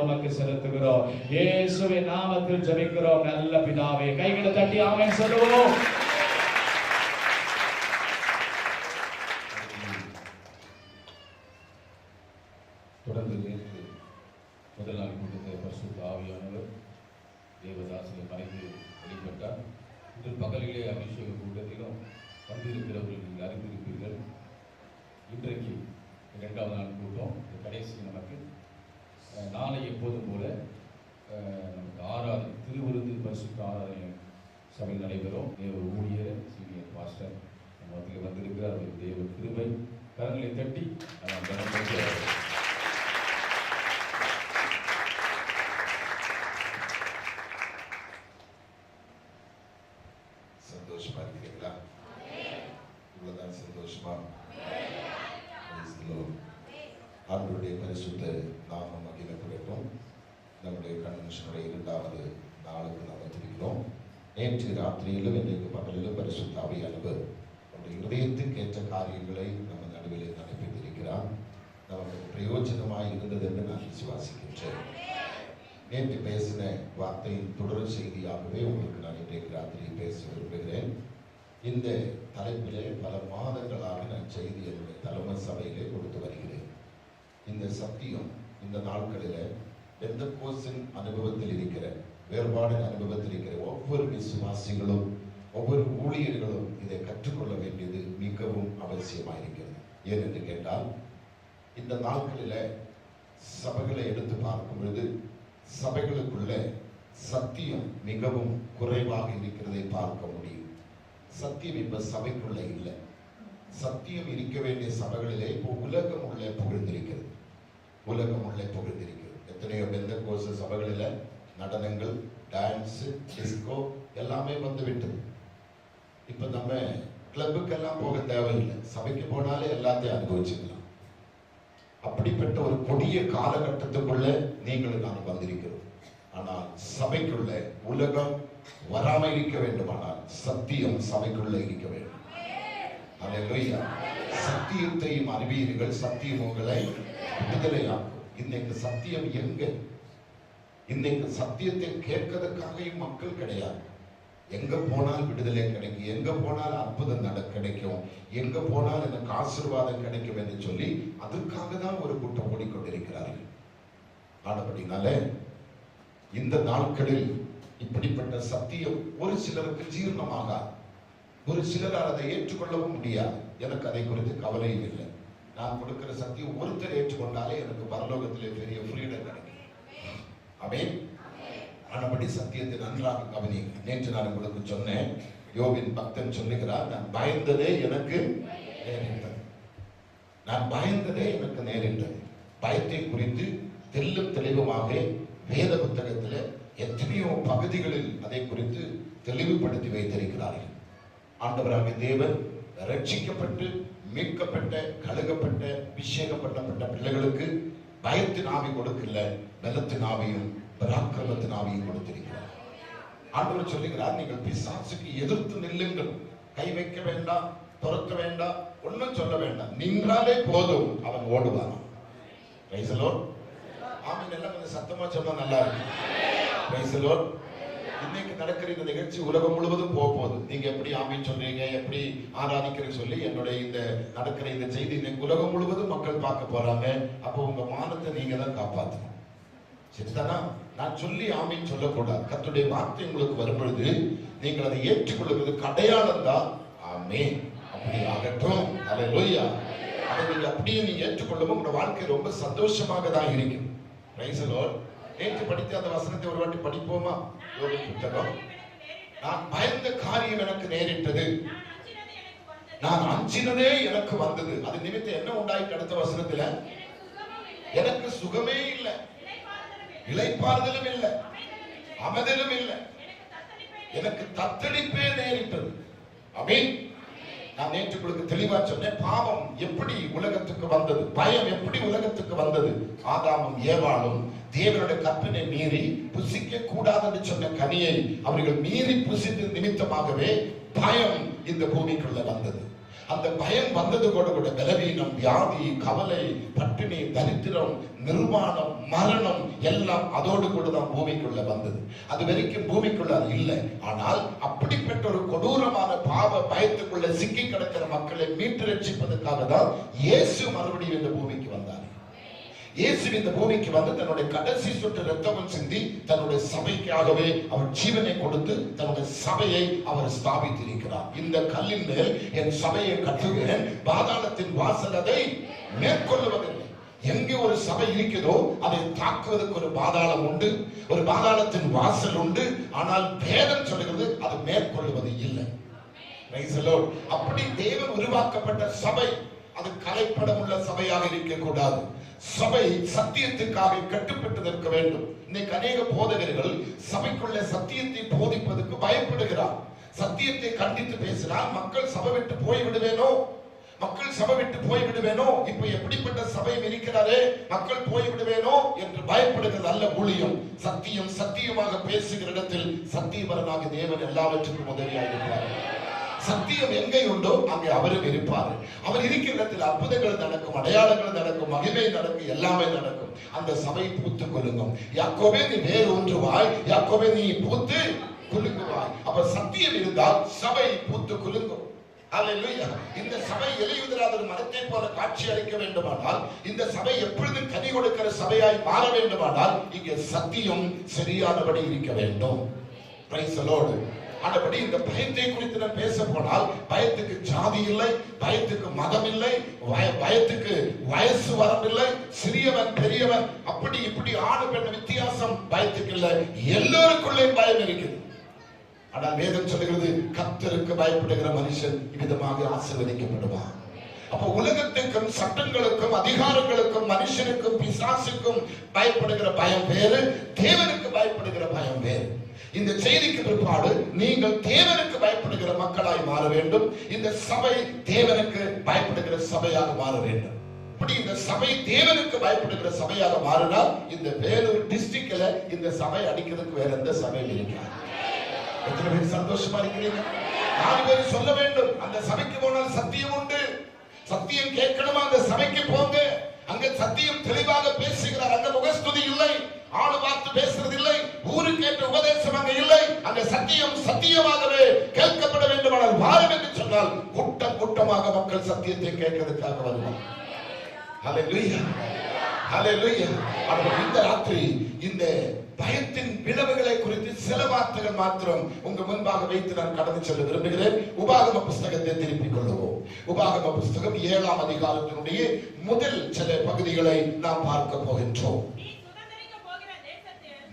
செலுத்துகிறோம். இயேசுவின் நாமத்தில் ஜெபிக்கிறோம் நல்ல பிதாவே. கைகளை தட்டி ஆமென் சொல்லுவோம். தொடர்ந்து நேற்று முதல் நாள் கூட்டத்தை பரிசுத்த ஆவியானவர் தேவதாசியை மறைந்து வெளிப்பட்டார். இன்று பகலிலே அபிஷேக கூட்டத்திலும் வந்திருக்கிறவர்கள் நீங்கள் அறிந்திருப்பீர்கள். இன்றைக்கு இரண்டாவது நாள் கூட்டம், கடைசி நமக்கு நாளை எப்போதும் போல நமக்கு ஆராதனை, திருவிருந்து பரிசுத்த ஆராதனை சபையில் நடைபெறும். தேவ ஊழியர் சீனியர் பாஸ்டர் நமக்கு வந்திருக்கிறார். அவர் தேவ கிருபை. கரங்களை தட்டி சந்தோஷமா இருக்கிறீங்களா? இவ்வளவுதான் சந்தோஷமா? ஆண்டவருடைய பரிசுத்த நாமம் மகிமைப்படட்டும். நம்முடைய கன்வென்ஷனுடைய இரண்டாவது நாளுக்கு நாம் வந்திருக்கிறோம். நேற்று ராத்திரியிலும் இன்றைக்கு பகலிலும் பரிசுத்த ஆவியானவர் நம்முடைய இருதயத்துக்கு ஏற்ற காரியங்களை நம்ம நடுவில் நடைபெற்றிருக்கிறார். நமக்கு பிரயோஜனமாய் இருந்தது என்று நான் விசுவாசிக்கின்றேன். நேற்று பேசின வார்த்தையின் தொடர் செய்தியாகவே உங்களுக்கு நான் இன்றைக்கு ராத்திரி பேச விரும்புகிறேன். இந்த தலைப்பிலே பல மாதங்களாக நான் செய்தி என்னுடைய தலைமை சபையிலே கொடுத்து வருகிறேன். இந்த சத்தியம் இந்த நாட்களில் பெந்தெகோஸ்தின் அனுபவத்தில் இருக்கிற, வேறுபாடின் அனுபவத்தில் இருக்கிற ஒவ்வொரு விசுவாசிகளும் ஒவ்வொரு ஊழியர்களும் இதை கற்றுக்கொள்ள வேண்டியது மிகவும் அவசியமாயிருக்கிறது. ஏனென்று கேட்டால், இந்த நாட்களில் சபைகளை எடுத்து பார்க்கும் பொழுது சபைகளுக்குள்ள சத்தியம் மிகவும் குறைவாக இருக்கிறதை பார்க்க முடியும். சத்தியம் இப்ப சபைக்குள்ள இல்லை. சத்தியம் இருக்க வேண்டிய சபைகளிலே இப்போ உலகம் உள்ளே புகழ்ந்திருக்கிறது. உலகம் உள்ளே புகழ்ந்திருக்கிறது. எத்தனையோ பெந்தெகோஸ்து சபைகளில் நடனங்கள், டான்ஸ், டிஸ்கோ எல்லாமே வந்து விட்டது. இப்ப நம்ம கிளப்புக்கெல்லாம் போக தேவையில்லை. சபைக்கு போனாலே எல்லாத்தையும் அனுபவிச்சுக்கலாம். அப்படிப்பட்ட ஒரு கொடிய காலகட்டத்துக்குள்ள நீங்களும் நான் வந்திருக்கிறோம். ஆனால் சபைக்குள்ள உலகம் வராம இருக்க வேண்டுமானால் சத்தியம் சபைக்குள்ள இருக்க வேண்டும். அல்லேலூயா. சத்தியத்தையும் அறிவீர்கள், சத்தியம் உங்களை விடுதலையாக்கும். இன்னைக்கு சத்தியம் எங்க? இன்னைக்கு சத்தியத்தை கேட்கறதுக்காக மக்கள் கிடையாது. எங்க போனால் விடுதலை கிடைக்கும், எங்க போனால் அற்புதம் கிடைக்கும், எங்க போனால் எனக்கு ஆசீர்வாதம் கிடைக்கும் என்று சொல்லி அதுக்காக தான் ஒரு கூட்டம் ஓடிக்கொண்டிருக்கிறார்கள். ஆனபடினால இந்த நாட்களில் இப்படிப்பட்ட சத்தியம் ஒரு சிலருக்கு ஜீர்ணமாக, ஒரு சிலரால் அதை ஏற்றுக்கொள்ளவும் முடியாது. எனக்கு அதை குறித்து கவலையும் இல்லை. நான் கொடுக்கிற சத்தியம் ஒருத்தர் ஏற்றுக்கொண்டாலே எனக்கு பரலோகத்திலே பெரிய ஃப்ரீடம் கிடைக்கும். ஆமென். ஆனபடி சத்தியத்தை நன்றாக கவனிங்க. நேற்று நான் உங்களுக்கு சொன்னேன், யோபின் பக்தன் சொல்லுகிறார், நான் பயந்ததே எனக்கு நேரிட்டது. நான் பயந்ததே எனக்கு நேரிட்டது. பயத்தை குறித்து தெல்லும் தெளிவுமாக வேத புத்தகத்தில் எத்தனையோ பகுதிகளில் அதை குறித்து தெளிவுபடுத்தி வைத்திருக்கிறார்கள். ஆண்டவராகிய தேவன் ரட்சிக்கப்பட்டு மீட்கப்பட்ட, கழுகப்பட்ட, அபிஷேகப்பட்ட பிள்ளைகளுக்கு பயத்தின் ஆவி கொடுக்கல, பலத்தின் ஆவியும் பராக்கிரமத்தின் ஆவியும் கொடுத்திருக்கிறார். ஆண்டவர் சொல்லுகிறார், நீங்கள் பிசாசுக்கு எதிர்த்து நில்லுங்கள். கை வைக்க வேண்டாம், துரத்த வேண்டாம், ஒன்னும் சொல்ல வேண்டாம். நின்றாலே போதும், அவன் ஓடுவான். Praise the Lord. ஆமென். எல்லாம் கொஞ்சம் சத்தமா சொன்னா நல்லா இருக்கு. Praise the Lord. இன்னைக்கு நடக்கிற இந்த நிகழ்ச்சி உலகம் முழுவதும் போகுது. நீங்க எப்படி ஆமென் சொல்றீங்க, எப்படி ஆராதிக்கிறீங்க சொல்லி என்னுடைய இந்த நடக்கிற இந்த செய்தி இன்னைக்கு உலகம் முழுவதும் மக்கள் பார்க்க போறாங்க. அப்போ உங்க மானத்தை நீங்க தான் காப்பாற்றணும். சரிதானா? நான் சொல்லி ஆமென் சொல்லக்கூடாது. கர்த்தருடைய வார்த்தை உங்களுக்கு வரும்பொழுது நீங்கள் அதை ஏற்றுக்கொள்ளுகிறது அடையாளம் தான். ஆமென். அப்படி ஆகட்டும். அல்லேலூயா. அதை நீங்க அப்படியே நீங்க ஏற்றுக்கொள்ளும் உங்க வாழ்க்கை ரொம்ப சந்தோஷமாக தான் இருக்கும். Price the Lord. நேற்று படித்த அந்த வசனத்தை ஒரு வாட்டி படிப்போமா? யோபின் புத்தகம். நான் பயந்த காரியம் எனக்கு நேரிட்டது, நான் அஞ்சினதே எனக்கு வந்தது. அது நிமித்தம் என்ன உண்டாயிட்டு? அடுத்த வசனத்துல, எனக்கு சுகமே இல்லை, இளைப்பாறுதலும் இல்லை, அமைதலும் இல்லை, எனக்கு தத்தளிப்பே நேரிட்டது. ஆமென். நான் நேற்று உங்களுக்கு தெளிவா சொன்னேன், பாவம் எப்படி உலகத்துக்கு வந்தது, பயம் எப்படி உலகத்துக்கு வந்தது. ஆதாமும் ஏவாளும் தேவனுடைய கற்பனை மீறி புசிக்க கூடாது சொன்ன கனியை அவர்கள் மீறி புசித்த நிமித்தமாகவே பயம் இந்த பூமிக்குள்ள வந்தது. அந்த பயம் வந்தது கூட பலவீனம், வியாதி, கவலை, பட்டினி, தரித்திரம், நிர்வாணம், மரணம் எல்லாம் அதோடு கூட தான் பூமிக்குள்ள வந்தது. அது வரைக்கும் பூமிக்குள்ள அது இல்லை. ஆனால் அப்படிப்பட்ட ஒரு கொடூரமான பாவ பயத்துக்குள்ள சிக்கி கிடக்கிற மக்களை மீட்டு ரட்சிப்பதற்காக தான் இயேசு மறுபடியும் இந்த பூமிக்கு வந்தார். இயேசு இந்த பூமிக்கு வந்து தன்னுடைய கடைசி சொட்டு ரத்தமும் சிந்தி தன்னுடைய சபைக்காகவே அவர் ஜீவனை கொடுத்து தன்னுடைய சபையை அவர் ஸ்தாபித்திருக்கிறார். இந்த கல்லின் மேல் என் சபையை கட்டுவேன், பாதாளத்தின் வாசல் அதை மேற்கொள்ளுவதில்லை. எங்கே ஒரு சபை இருக்கிறதோ அதை தாக்குவதற்கு ஒரு பாதாளம் உண்டு, ஒரு பாதாளத்தின் வாசல் உண்டு. ஆனால் வேதம் சொல்கிறது அது மேற்கொள்ளுவது இல்லை. அப்படி தேவன் உருவாக்கப்பட்ட சபை அது கலைப்படம் உள்ள சபையாக இருக்கக்கூடாது. சபை சத்தியத்துக்காக கட்டுப்பட்டு நிற்க வேண்டும். இன்னைக்கு அநேக போதகர்கள் சபைக்குள்ள சத்தியத்தை போதிப்பதற்கு பயப்படுகிறார். சத்தியத்தை கண்டித்து பேசினால் மக்கள் சபை விட்டு போய்விடுவேனோ, மக்கள் சபை விட்டு போய்விடுவேனோ, இப்ப எப்படிப்பட்ட சபையும் இருக்கிறாரே, மக்கள் போய்விடுவேனோ என்று பயப்படுகிறது அல்ல ஊழியம். சத்தியம் சத்தியமாக பேசுகிற இடத்தில் சத்தியவரனாக தேவன் எல்லாவற்றுக்கும் உதவியாக இருக்கிறார். சத்தியம் எங்கே உண்டோ அங்கே அவரும் இருப்பார். அவர் இருக்கிற இடத்தில் அற்புதங்கள் நடக்கும், அடையாளங்கள் நடக்கும், மகிமை நடக்கும், எல்லாமே நடக்கும். அந்த சபை பூத்து கொள்ளுங்கும். யாக்கோபே நீ வேறு ஒன்றுவாய், யாக்கோபே நீ பூத்து குலுங்குவாய். அப்ப சத்தியம் இருந்தால் சபை பூத்து குலுங்கும். அல்லேலூயா. இந்த சபை இலையுதிராத ஒரு மரத்தை போல காட்சி அளிக்க வேண்டுமானால், இந்த சபை எப்பொழுதும் கனி கொடுக்கிற சபையாய் மாற வேண்டுமானால் இங்கே சத்தியம் சரியானபடி இருக்க வேண்டும். Price the Lord. ஆனபடி இந்த பயத்தை குறித்து நான் பேச போனால், பயத்துக்கு ஜாதி இல்லை, பயத்துக்கு மதம் இல்லை, பயத்துக்கு வயசு வரம்பில்லை, சிறியவன் பெரியவன் அப்படி இப்படி ஆணு பெண் வித்தியாசம் பயத்துக்கு இல்லை. எல்லோருக்குள்ளே பயம் இருக்குது. ஆனால் வேதம் சொல்கிறது கர்த்தருக்கு பயப்படுகிற மனுஷன் இவ்விதமாக ஆசீர்வதிக்கப்படுவான். அப்ப உலகத்துக்கும் சட்டங்களுக்கும் அதிகாரங்களுக்கும் மனுஷனுக்கும் பிசாசுக்கும் பயப்படுகிற பயம் வேறு, தேவனுக்கு பயப்படுகிற பயம் வேறு. இந்த செய்திக்கு பிற்பாடு நீங்கள் தேவனுக்கு பயப்படுகிற மக்களாய் மாற வேண்டும். இந்த சபை தேவனுக்கு பயப்படுகிற சபையாக மாற வேண்டும். இப்படி இந்த சபை தேவனுக்கு பயப்படுகிற சபையாக மாறினால் இந்த வேலூர் டிஸ்ட்ரிக்ட்ல இந்த சபை அடிக்கிறதுக்கு வேற எந்த சபையில் இருக்காது. எத்தனை பேர் சந்தோஷமா இருக்கிறீங்க? 4 பேர் சொல்ல வேண்டும், அந்த சபைக்கு போனால் சத்தியம் உண்டு. சத்தியம் கேட்கணுமா? அந்த சபைக்கு போங்க. அங்க சத்தியம் தெளிவாக பேசுகிறார். அங்க முகஸ்துதி இல்லை, ஆளு பார்த்து பேசுறது இல்லை, ஊருக்கு ஏற்ற உபதேசம் அங்க இல்லை. அங்க சத்தியம் சத்தியமாகவே கேட்கப்பட வேண்டுமானால் வாரும் என்று சொன்னால் கூட்டம் கூட்டமாக மக்கள் சத்தியத்தை கேட்கிறதுக்காக வருவார். ஹல்லேலூயா, ஹல்லேலூயா. இந்த ராத்திரி இந்த பயத்தின் விளைவுகளை குறித்து சில வார்த்தைகள் மாத்திரம் உங்க முன்பாக வைத்து நான் கடந்து செல்ல விரும்புகிறேன். உபாகம புஸ்தகத்தை திருப்பிக் கொள்ளுவோம். உபாகம புஸ்தகம் 7ஆம் அதிகாரத்தினுடைய முதல் சில பகுதிகளை நாம் பார்க்க போகின்றோம்.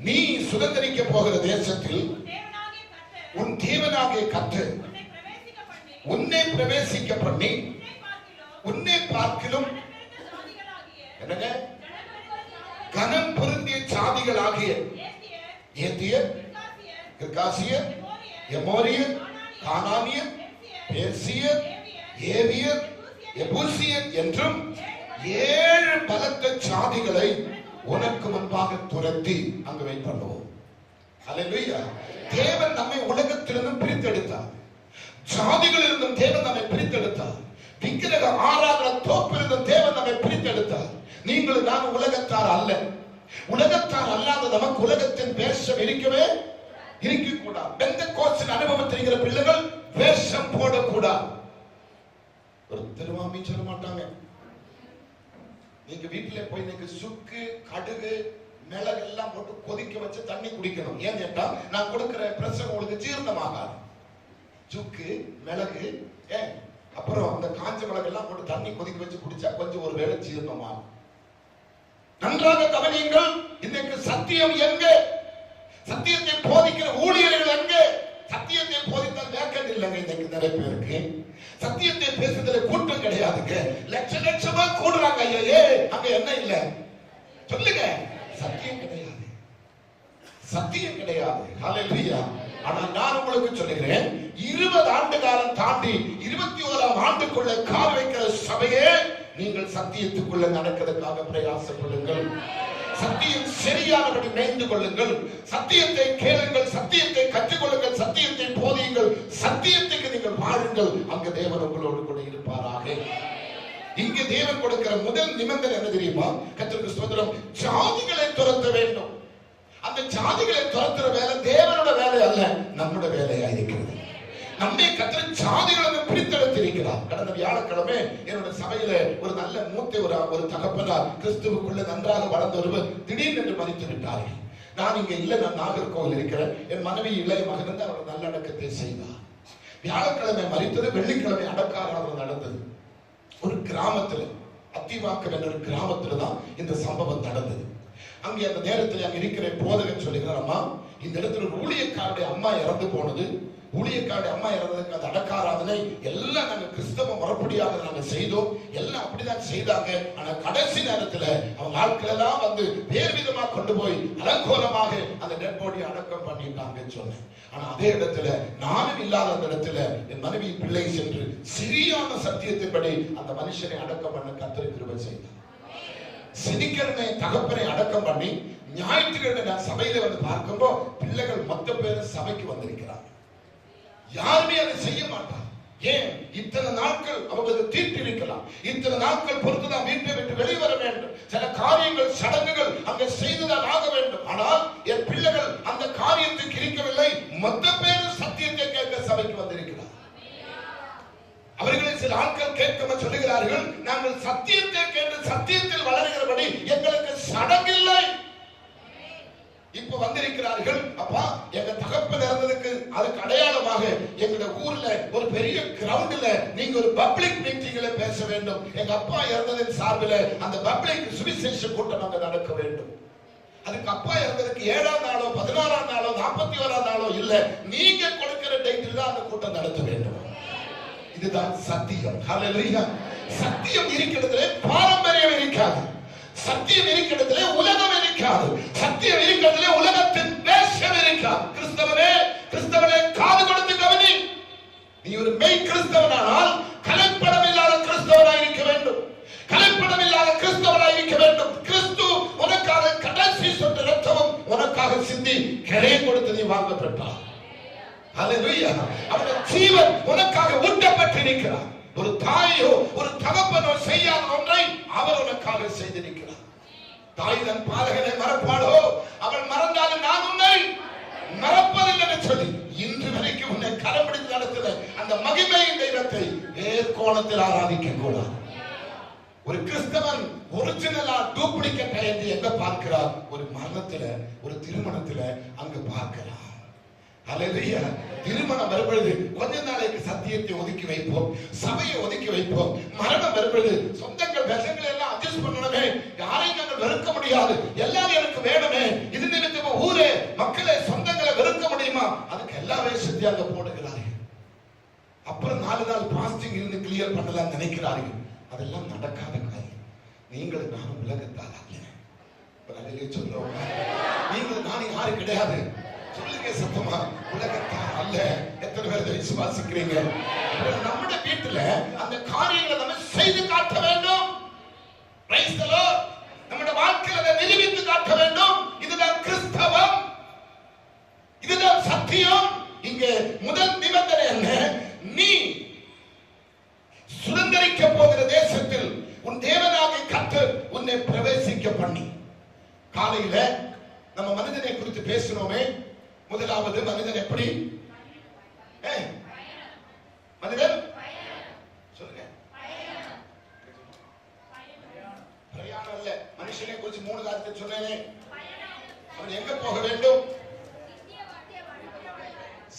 நீ சுதந்தரிக்க போகிற தேசத்தில் உன் தேவனாகிய கர்த்தர் உன்னை பிரவேசிக்க பண்ணி உன்னை பார்க்கிலும் என்னங்க கனம் பொருந்திய சாதிகளாகிய ஏத்தியர், கிர்காசியர், எமோரியர், கானானியர், பேர்சியர், ஏவியர், எபூசியர் என்றும் 7 பலத்த சாதிகளை உனக்கு முன்பாக துரத்தி அங்கு வெயிட் பண்ணுவோம். அல்லேலூயா. தேவன் நம்மை உலகத்திலிருந்து பிரித்தெடுத்தார். ஜாதிகளிலிருந்தும் தேவன் நம்மை பிரித்தெடுத்தார். விக்கிரக ஆராதனை தோப்பிலிருந்தும் தேவன் நம்மை பிரித்தெடுத்தார். நீங்கள் நான் உலகத்தார் அல்ல. உலகத்தார் அல்லாத நமக்கு உலகத்தின் வேஷம் இருக்கவே இருக்கக்கூடாது. பெந்தெக்கோஸ்தின் அனுபவம் தெரிகிற பிள்ளைகள் வேஷம் போடக்கூடாது. ஒரு திருவாமி சொல்ல மாட்டாங்க. நீங்க வீட்டுல போய் இன்னைக்கு சுக்கு, கடுகு, மிளகு எல்லாம் போட்டு கொதிக்க வச்சு தண்ணி குடிக்கணும். ஏன் கேட்டா நான் கொடுக்கிற பிரசவம் உங்களுக்கு ஜீரணமாகாது. சுக்கு, மிளகு, அப்புறம் அந்த காஞ்ச மிளகு எல்லாம் போட்டு தண்ணி கொதிக்க வச்சு குடிச்சா கொஞ்சம் ஒரு வேளை ஜீரணமாகும். நன்றாக கவனியுங்கள். இன்னைக்கு சத்தியம் எங்கே? சத்தியத்தை போதிக்கிற ஊழியர்கள் எங்கே? சத்தியத்தை போதித்தால் வேக்கண்ட் இல்லைங்க. இன்னைக்கு நிறைய பேருக்கு சத்தியத்தை பேசுறதுல கூட்டம் கிடையாதுங்க. லட்ச லட்சமா கூடுறாங்க. ஐயே அங்க என்ன இல்ல சொல்லுங்க? சத்தியம் கிடையாது, சத்தியம் கிடையாது. ஹல்லேலூயா. ஆனா நான் உங்களுக்கு சொல்லுகிறேன், 20 ஆண்டு காலம் தாண்டி 21ஆம் ஆண்டுக்குள்ள கால் வைக்கிற சபையே நீங்கள் சத்தியத்துக்குள்ள நடக்கிறதுக்காக பிரயாசப்படுங்கள். சத்தியம் சரியானபடி மேய்ந்து கொள்ளுங்கள். சத்தியத்தை கேளுங்கள், சத்தியத்தை கற்றுக்கொள்ளுங்கள், சத்தியத்தை போதியுங்கள். சத்தியத்துக்கு நீங்கள் வாழ வாழுங்கள், அங்க தேவன் உங்களோடு கூட இருப்பாராக. இங்கு தேவன் கொடுக்கிற முதல் நிபந்தனை என்ன தெரியுமா? கர்த்தருக்கு ஸ்தோத்திரம், ஜாதிகளை துரத்த வேண்டும். அந்த ஜாதிகளை துரத்துற வேலை தேவனோட வேலை அல்ல, நம்முடைய வேலையா இருக்கிறது. நம்மை கர்த்தர் ஜாதிகளை பிரித்தெடுத்திருக்கிறார். கடந்த வியாழக்கிழமை என்னோட சபையில ஒரு நல்ல மூத்த ஒரு தகப்பனார், கிறிஸ்துவுக்குள்ள நன்றாக வளர்ந்த ஒருவர் திடீர்னு மரித்து விட்டார்கள். நான் இங்க இல்லை, நான் நாகர்கோவில் இருக்கிறேன். என் மனைவி இளைய மகன் அவர் நல்லடக்கத்தை செய்தார். வியாழக்கிழமை மரித்தது, வெள்ளிக்கிழமை அடக்காராதனை நடந்தது. ஒரு கிராமத்துல, அத்திவாக்கம் என்ற ஒரு கிராமத்துல தான் இந்த சம்பவம் நடந்தது. அங்கே அந்த நேரத்தில் அங்க இருக்கிற போதகன் சொல்லுகிறார், அம்மா இந்த இடத்துல ஒரு ஊழியக்காருடைய அம்மா இறந்து போனது. ஊழியக்காருடைய அம்மா இறந்ததுக்கு அந்த அடக்காராதனை எல்லாம் நாங்க கிறிஸ்தவ முறைப்படியாக நாங்க செய்தோம், எல்லாம் அப்படிதான் செய்தாங்க. ஆனா கடைசி நேரத்துல அவங்க ஆட்கள் எல்லாம் வந்து வேறு விதமா கொண்டு போய் அலங்கோலமாக அந்த டெட் பாடி அடக்கம் பண்ணிட்டாங்கன்னு சொன்னேன். ஆனா அதே இடத்துல நானும் இல்லாத அந்த இடத்துல என் மனைவி பிள்ளை சென்று சரியான சத்தியத்தின்படி அந்த மனுஷனை அடக்கம் பண்ண கர்த்தர் கிருபை செய்தார். சனிக்கிழமை தகப்பனை அடக்கம் பண்ணி ஞாயிற்றுக்கிழமை நான் சபையில வந்து பார்க்கும்போது பிள்ளைகள் மொத்த பேரும் சபைக்கு வந்திருக்கிறார். யாருமே அதை செய்ய மாட்டார். ஏன்? இத்தனை நாட்கள் அவங்களுக்கு தீட்டு இருக்கலாம், இத்தனை நாட்கள் பொறுத்துதான் வீட்டை விட்டு வெளிவர வேண்டும், சில காரியங்கள் சடங்குகள் அங்க செய்துதான் ஆக வேண்டும். ஆனால் என் பிள்ளைகள் அந்த காரியத்துக்கு இருக்கவில்லை. மொத்த பேரும் சத்தியத்தை கேட்க சபைக்கு வந்திருக்கிறார். அவர்களை சில ஆட்கள் கேட்க சொல்லுகிறார்கள், நாங்கள் சத்தியத்தை கேட்டு சத்தியத்தில் வளர்கிறபடி எங்களுக்கு சடங்கில்லை. இப்ப வந்திருக்கிறார்கள், அப்பா எங்க தகப்பன் இறந்ததுக்கு அதுக்கு அடையாளமாக எங்களுடைய ஊர்ல ஒரு பெரிய கிரவுண்ட்ல நீங்க ஒரு பப்ளிக் மீட்டிங்ல பேச வேண்டும். எங்க அப்பா இறந்ததின் சார்பில் அந்த பப்ளிக் சுவிசேஷ கூட்டம் அங்க நடக்க வேண்டும். அதுக்கு அப்பா இறந்ததுக்கு 7ஆம் நாளோ 16ஆம் நாளோ 41ஆம் நாளோ இல்ல, நீங்க கொடுக்கிற டேட்டில் தான் அந்த கூட்டம் நடத்த வேண்டும். இதுதான் சத்தியம். ஹல்லேலூயா. சத்தியம் இருக்கிறதுல பாரம்பரியம் இருக்காது, சத்தியம் இருக்கிறதுல உலகம் இருக்காது, சத்தியம் இருக்கிறதுல உலகத்தின் வேஷம் இருக்காது. கிறிஸ்தவனே, கிறிஸ்தவனே காது கொடுத்து கவனி. நீ ஒரு மெய் கிறிஸ்தவனானால் கலப்படம் இல்லாத கிறிஸ்தவனாய் இருக்க வேண்டும், கலப்படம் இல்லாத கிறிஸ்தவனாய் இருக்க வேண்டும். கிறிஸ்து உனக்காக கடைசி சொட்டு ரத்தமும் உனக்காக சிந்தி கரையை கொடுத்து நீ வாங்க பெற்றார். ஹல்லேலூயா. அவருடைய ஜீவன் உனக்காக ஊட்டப்பட்டிருக்கிறார். ஒரு தாயோ ஒரு தகப்பனோ செய்யாத ஒன்றை அவர் உனக்காக செய்திருக்கிறார். தாய் தன் பாலகனை மறப்பாளோ? அவள் மறந்தாலும் நான் உன்னை மறப்பதில்லை என்று சொல்லி இன்று வரைக்கும் உன்னை கரம்பிடித்து நடத்துகிற அந்த மகிமையின் தெய்வத்தை ஏற்கோணத்தில் ஆராதிக்க கூடாது. ஒரு கிறிஸ்தவன் ஒரிஜினலா டூப்ளிகேட் என்று எங்க பார்க்கிறார்? ஒரு மரணத்துல, ஒரு திருமணத்துல அங்க பார்க்கிறார். ஹல்லேலூயா. திருமணம் வரும்பொழுது கொஞ்ச நாளைக்கு சத்தியத்தை ஒதுக்கி வைப்போம், சபையை ஒதுக்கி வைப்போம். மரணம் வரும்பொழுது சொந்தங்கள் விஷங்களை எல்லாம் அட்ஜஸ்ட் பண்ணணுமே, யாரையும் நாங்கள் வெறுக்க முடியாது, எல்லாரும் எனக்கு வேணுமே, இது நிமித்தமா ஊரே மக்களை சொந்தங்களை வெறுக்க முடியுமா? அதுக்கு எல்லா வேஷத்தையும் அங்க போடுகிறார்கள். அப்புறம் 4 நாள் பாஸ்டிங் இருந்து கிளியர் பண்ணலாம் நினைக்கிறார்கள். அதெல்லாம் நடக்காத காரியம். நீங்கள் நானும் உலகத்தால் அல்ல. சொல்றோம், நீங்கள் நானும் யாரு கிடையாது. சொல்லுங்க சத்தமா, உலகத்தார் அல்ல. எத்தனை பேர் விசுவாசிக்கிறீங்க? நம்முடைய வீட்டுல அந்த காரியங்களை நம்ம செய்து காட்ட வேண்டும். Price the Lord. நம்முடைய வாழ்க்கையில அதை நிரூபித்து காட்ட வேண்டும். இதுதான் கிறிஸ்தவம், இதுதான் சத்தியம். இங்கே முதல் நிபந்தனை என்ன? நீ சுதந்திரிக்க போகிற தேசத்தில் உன் தேவனாகிய கர்த்தர் உன்னை பிரவேசிக்க பண்ணி. காலையில நம்ம மனிதனை குறித்து பேசினோமே. முதலாவது மனிதன் எப்படி? மனிதன் சொல்லுங்க. பிரயாணம் அல்ல. மனுஷனை குறித்து 3 காரியத்தை சொன்னேனே. அவன் எங்க போக வேண்டும்?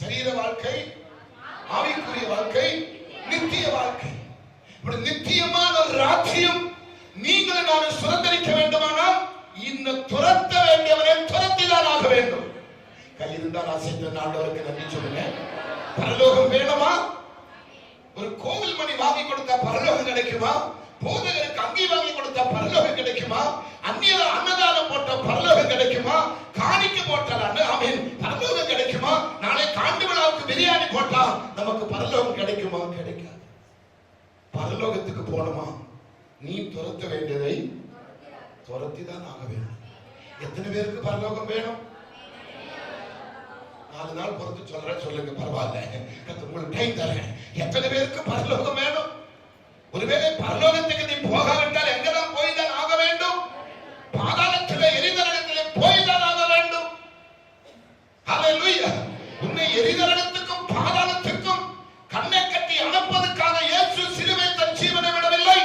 சரீர வாழ்க்கை, ஆவிக்குரிய வாழ்க்கை, நித்திய வாழ்க்கை. இப்படி நித்தியமான ஒரு ராஜ்யம் நீங்கள் நான் சுதந்திரிக்க வேண்டுமானால் இன்னும் துரத்த வேண்டியவனை துரத்திதான் ஆக வேண்டும். கையிருந்தால் ஆசைத்த ஆண்டவருக்கு நன்றி சொல்லுங்க. பரலோகம் வேணுமா? ஒரு கோவில் மணி வாங்கி கொடுத்தா பரலோகம் கிடைக்குமா? போதகருக்கு அங்கி வாங்கி கொடுத்தா பரலோகம் கிடைக்குமா? அந்நியர் அன்னதானம் போட்ட பரலோகம் கிடைக்குமா? காணிக்க போட்டால் ஆமென் பரலோகம் கிடைக்குமா? நாளை காண்டு விழாவுக்கு பிரியாணி போட்டா நமக்கு பரலோகம் கிடைக்குமா? கிடைக்காது. பரலோகத்துக்கு போணுமா? நீ துரத்த வேண்டியதை துரத்தி தான் ஆக வேண்டும். எத்தனை பேருக்கு பரலோகம் வேணும்? 4 நாள் பொறுத்து சொல்றேன், சொல்லுங்க பரவாயில்ல, உங்களுக்கு டைம் தரேன். எத்தனை பேருக்கு பரலோகம் வேணும்? ஒருவேளை பரலோகத்துக்கு நீ போகாவிட்டால் எங்கதான் போய்தான் ஆக வேண்டும்? பாதாளத்திலே எரிநரகத்திலே போய்தான் ஆக வேண்டும். ஹல்லேலூயா. உன்னை எரிநரகத்துக்கும் பாதாளத்துக்கும் கண்ணை கட்டி அனுப்பதற்காக இயேசு சிலுவை தன் ஜீவனை விடவில்லை.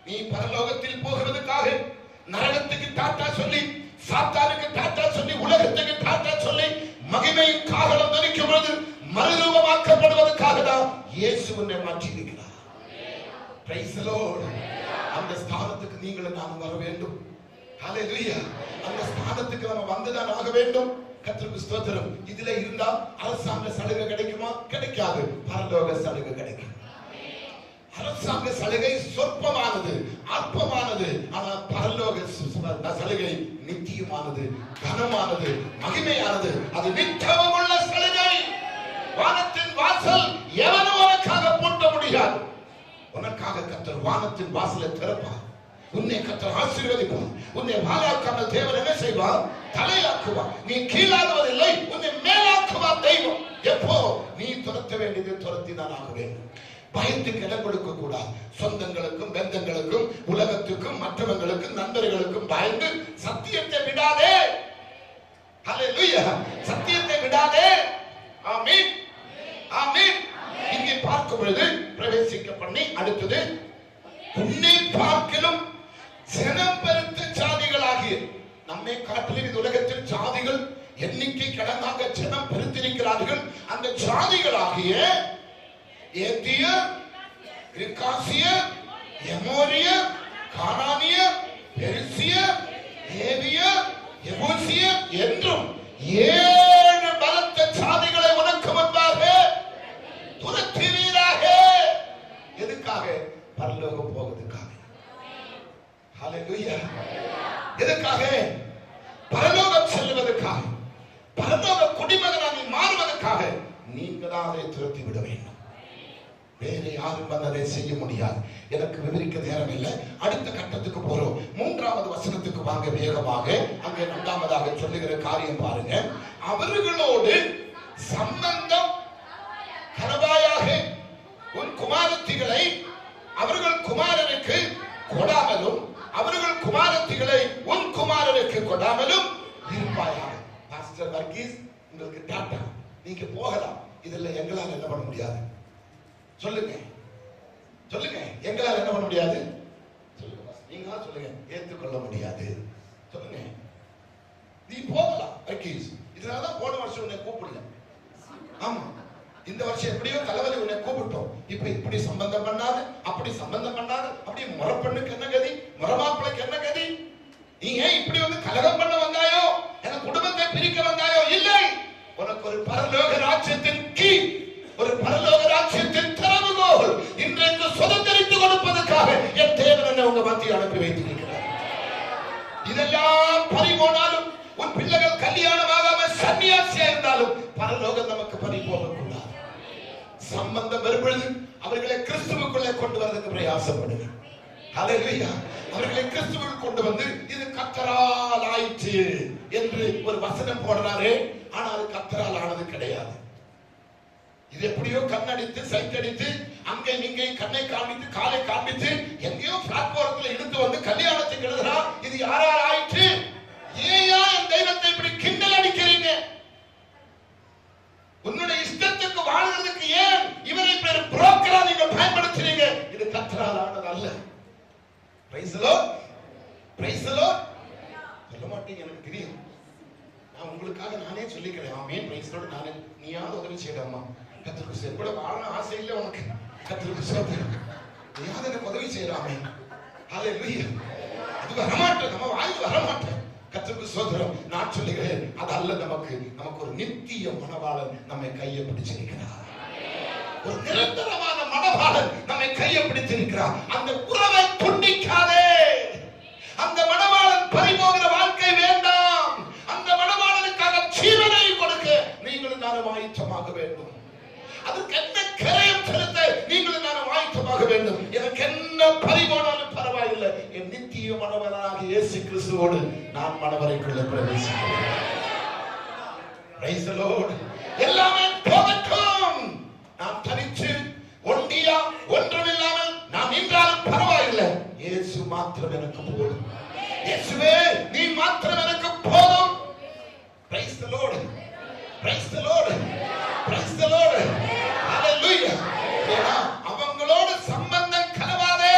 நீ பரலோகத்தில் போகிறதுக்காக நரகத்துக்கு டாட்டா சொல்லி, சாத்தானுக்கு டாட்டா சொல்லி, உலகத்துக்கு டாட்டா சொல்லி, மகிமையின் காரணம் நினைக்கும் பொழுது மறுரூபமாக்கப்படுவதற்காக தான் இயேசு உன்னை மாற்றி இருக்கிறார். Price the Lord. அந்த ஸ்தானத்துக்கு நீங்களும் நானும் வர வேண்டும். ஹல்லேலூயா. அந்த ஸ்தானத்துக்கு நம்ம வந்துதான் ஆக வேண்டும். கர்த்தருக்கு ஸ்தோத்திரம். இதுல இருந்தா அரசாங்க சலுகை கிடைக்குமா? கிடைக்காது. பரலோக சலுகை கிடைக்கும். அரசாங்க சலுகை சொற்பமானது, அற்பமானது. ஆனால் பரலோக சலுகை நித்தியமானது, கனமானது, மகிமையானது. அது நித்தமும் உள்ள சலுகை. வானத்தின் வாசல் எவனும் உனக்காக பூட்ட முடியாது. உனக்காக கர்த்தர் வானத்தின் வாசலை திறப்பார். உன்னை கர்த்தர் ஆசீர்வதிப்பார். உன்னை வாழாக்காமல் தேவன் என்ன செய்வார்? தலையாக்குவார். நீ கீழாகுவதில்லை, உன்னை மேலாக்குவார் தெய்வம். எப்போ? நீ துரத்த வேண்டியது துரத்திதான் ஆக வேண்டும். பயத்துக்கு இடம் கொடுக்க கூடாது. சொந்தங்களுக்கும் பந்தங்களுக்கும் உலகத்துக்கும் மற்றவங்களுக்கும் நண்பர்களுக்கும் பயந்து சத்தியத்தை விடாதே. ஹல்லேலூயா. சத்தியத்தை விடாதே. ஆமென், ஆமென். இங்கே பார்க்கும் பொழுது பிரவேசிக்க பண்ணி அடுத்தது, உன்னை பார்க்கலும் ஜனம் பெருத்த ஜாதிகளாகிய, நம்மை காட்டிலும் இந்த உலகத்தில் ஜாதிகள் எண்ணிக்கை கடனாக ஜனம் பெருத்திருக்கிறார்கள். அந்த ஜாதிகளாகிய ஏத்தியர், கிர்காசியர், எமோரியர், கானானியர், பெரிசியர், ஏவியர், எபூசியர் என்றும் 7 பலத்த ஜாதிகளை உனக்கு முன்பாக துரத்துவீராக. எதுக்காக? பரலோகம் போவதற்காக. ஹல்லேலூயா. எதுக்காக? பரலோகம் செல்வதற்காக, பரலோக குடிமகனாக மாறுவதற்காக நீங்க தான் அதை துரத்தி விட வேண்டும். வேற யாரும் அதை செய்ய முடியாது. எனக்கு விவரிக்க நேரம் இல்லை. அடுத்த கட்டத்துக்கு போறோம். 3வது வசனத்துக்கு வாங்க வேகமாக. அங்கே 2வதாக சொல்லுகிற காரியம் பாருங்க. அவர்களோடு சம்பந்தம் கனவாயாக உன் குமாரத்திகளை அவர்கள் குமாரனுக்கு கொடாமலும், அவர்கள் குமாரத்திகளை உன் குமாரனுக்கு கொடாமலும் இருப்பாயாக. பாஸ்டர் வர்கீஸ், உங்களுக்கு டாட்டா, நீங்க போகலாம். இதெல்லாம் எங்களால் என்ன பண்ண முடியாது? சொல்லுங்க, சொல்லுங்க. எங்களால் என்ன பண்ண முடியாது? சொல்லுங்க, நீங்க சொல்லுங்க. ஏற்றுக்கொள்ள முடியாது. சொல்லுங்க. நீ போகலாம் வர்கீஸ். இதனாலதான் போன வருஷம் உன்னை கூப்பிடல. ஆமா, இந்த வருஷம் எப்படியோ தலைவலி உன்னை கூப்பிட்டோம். இப்ப இப்படி சம்பந்தம் பண்ணாது, அப்படி சம்பந்தம் பண்ணாது, அப்படி முறப்பெண்ணுக்கு என்ன கதி, முறமாப்பிளைக்கு என்ன கதி? நீ ஏன் இப்படி வந்து கலகம் பண்ண வந்தாயோ? என் குடும்பத்தை பிரிக்க வந்தாயோ? இல்லை. உனக்கு ஒரு பரலோக ராஜ்யத்தின் கீ, ஒரு பரலோக ராஜ்யத்தின் திறவுகோல் இன்றைக்கு சுதந்திரித்து கொடுப்பதற்காக என் தேவன் என்னை உங்க மத்தியில் அனுப்பி வைத்திருக்கிறார். இதெல்லாம் பறிபோனாலும், உன் பிள்ளைகள் கல்யாணமாகாம சன்னியாசியா இருந்தாலும் பரலோகம் நமக்கு பறி போகக்கூடாது. சம்பந்தம் வரும்பொழுது அவர்களை கிறிஸ்துவுக்குள்ளே கொண்டு வரதுக்கு பிரயாசப்படுங்க. ஹல்லேலூயா. அவர்களை கிறிஸ்துவுக்குள் கொண்டு வந்து இது கர்த்தரால் ஆயிற்று என்று ஒரு வசனம் போடுறாரே, ஆனால் அது கர்த்தரால் ஆனது கிடையாது. இது எப்படியோ கண்ணடித்து சைட்டடித்து அங்கே நீங்க கண்ணை காண்பித்து காலை காண்பித்து எங்கேயோ பிளாட்பாரத்தில் இழுத்து வந்து கல்யாணத்துக்கு எழுதுறா. இது யாரால் ஆயிற்று? ஏயா என் தெய்வத்தை இப்படி கிண்டல் அடிக்கிறீங்க? உன்னுடைய இஷ்டத்துக்கு வாழ்றதுக்கு ஏன் இவரை பேர் புரோக்கரா நீங்க பயன்படுத்துறீங்க? இது கர்த்தரால் ஆனது அல்ல. Price the Lord, price the Lord. சொல்ல மாட்டீங்க, எனக்கு தெரியும். நான் உங்களுக்காக நானே சொல்லிக்கிறேன். ஆமென், பிரைஸ் தி லார்ட். நானே நீயாவது உதவி செய்யலாமா? கர்த்தருக்கு கூட வாழ ஆசை இல்லை உனக்கு. கர்த்தருக்கு ஸ்தோத்திரம். நீயாவது எனக்கு உதவி செய்யலாமே. ஹல்லேலூயா. அது வரமாட்டேன், நம்ம வாய் வரமாட்டேன். கர்த்தருக்கு ஸ்தோத்திரம். நான் சொல்லுகிறேன், அது அல்ல. நமக்கு ஒரு நித்திய மணவாளன் நம்மை கையை பிடிச்சிருக்கிறார். ஒரு நிரந்தரமான மணவாளன் நம்மை கையை பிடித்திருக்கிறார். அந்த உறவை துண்டிக்காதே. அந்த மணவாளன் பறிபோகிற வாழ்க்கை வேண்டாம். அந்த மணவாளனுக்காக ஜீவனை கொடுக்க நீங்களும் நானும் ஆயத்தமாக வேண்டும். அதுக்கு என்ன கரையும் செலுத்த நீங்களும் நானும் ஆயத்தமாக வேண்டும். எனக்கு என்ன பறிபோனாலும் பரவாயில்லை. என் நித்திய மணவாளனாக இயேசு கிறிஸ்துவோடு நான் மணவரைக்குள்ள பிரவேசிக்கிறேன். Praise the Lord. எல்லாமே போகட்டும். நாம் தனிச்சு ஒண்டியா ஒன்றுமில்லாமல் நாம் நின்றாலும் பரவாயில்லை. இயேசு மாத்திரம் எனக்கு போதும். இயேசுவே நீ மாத்திரம் எனக்கு போதும். Praise the Lord. Praise the Lord. Praise the Lord. Hallelujah. அவங்களோட சம்பந்தம் கலவாதே.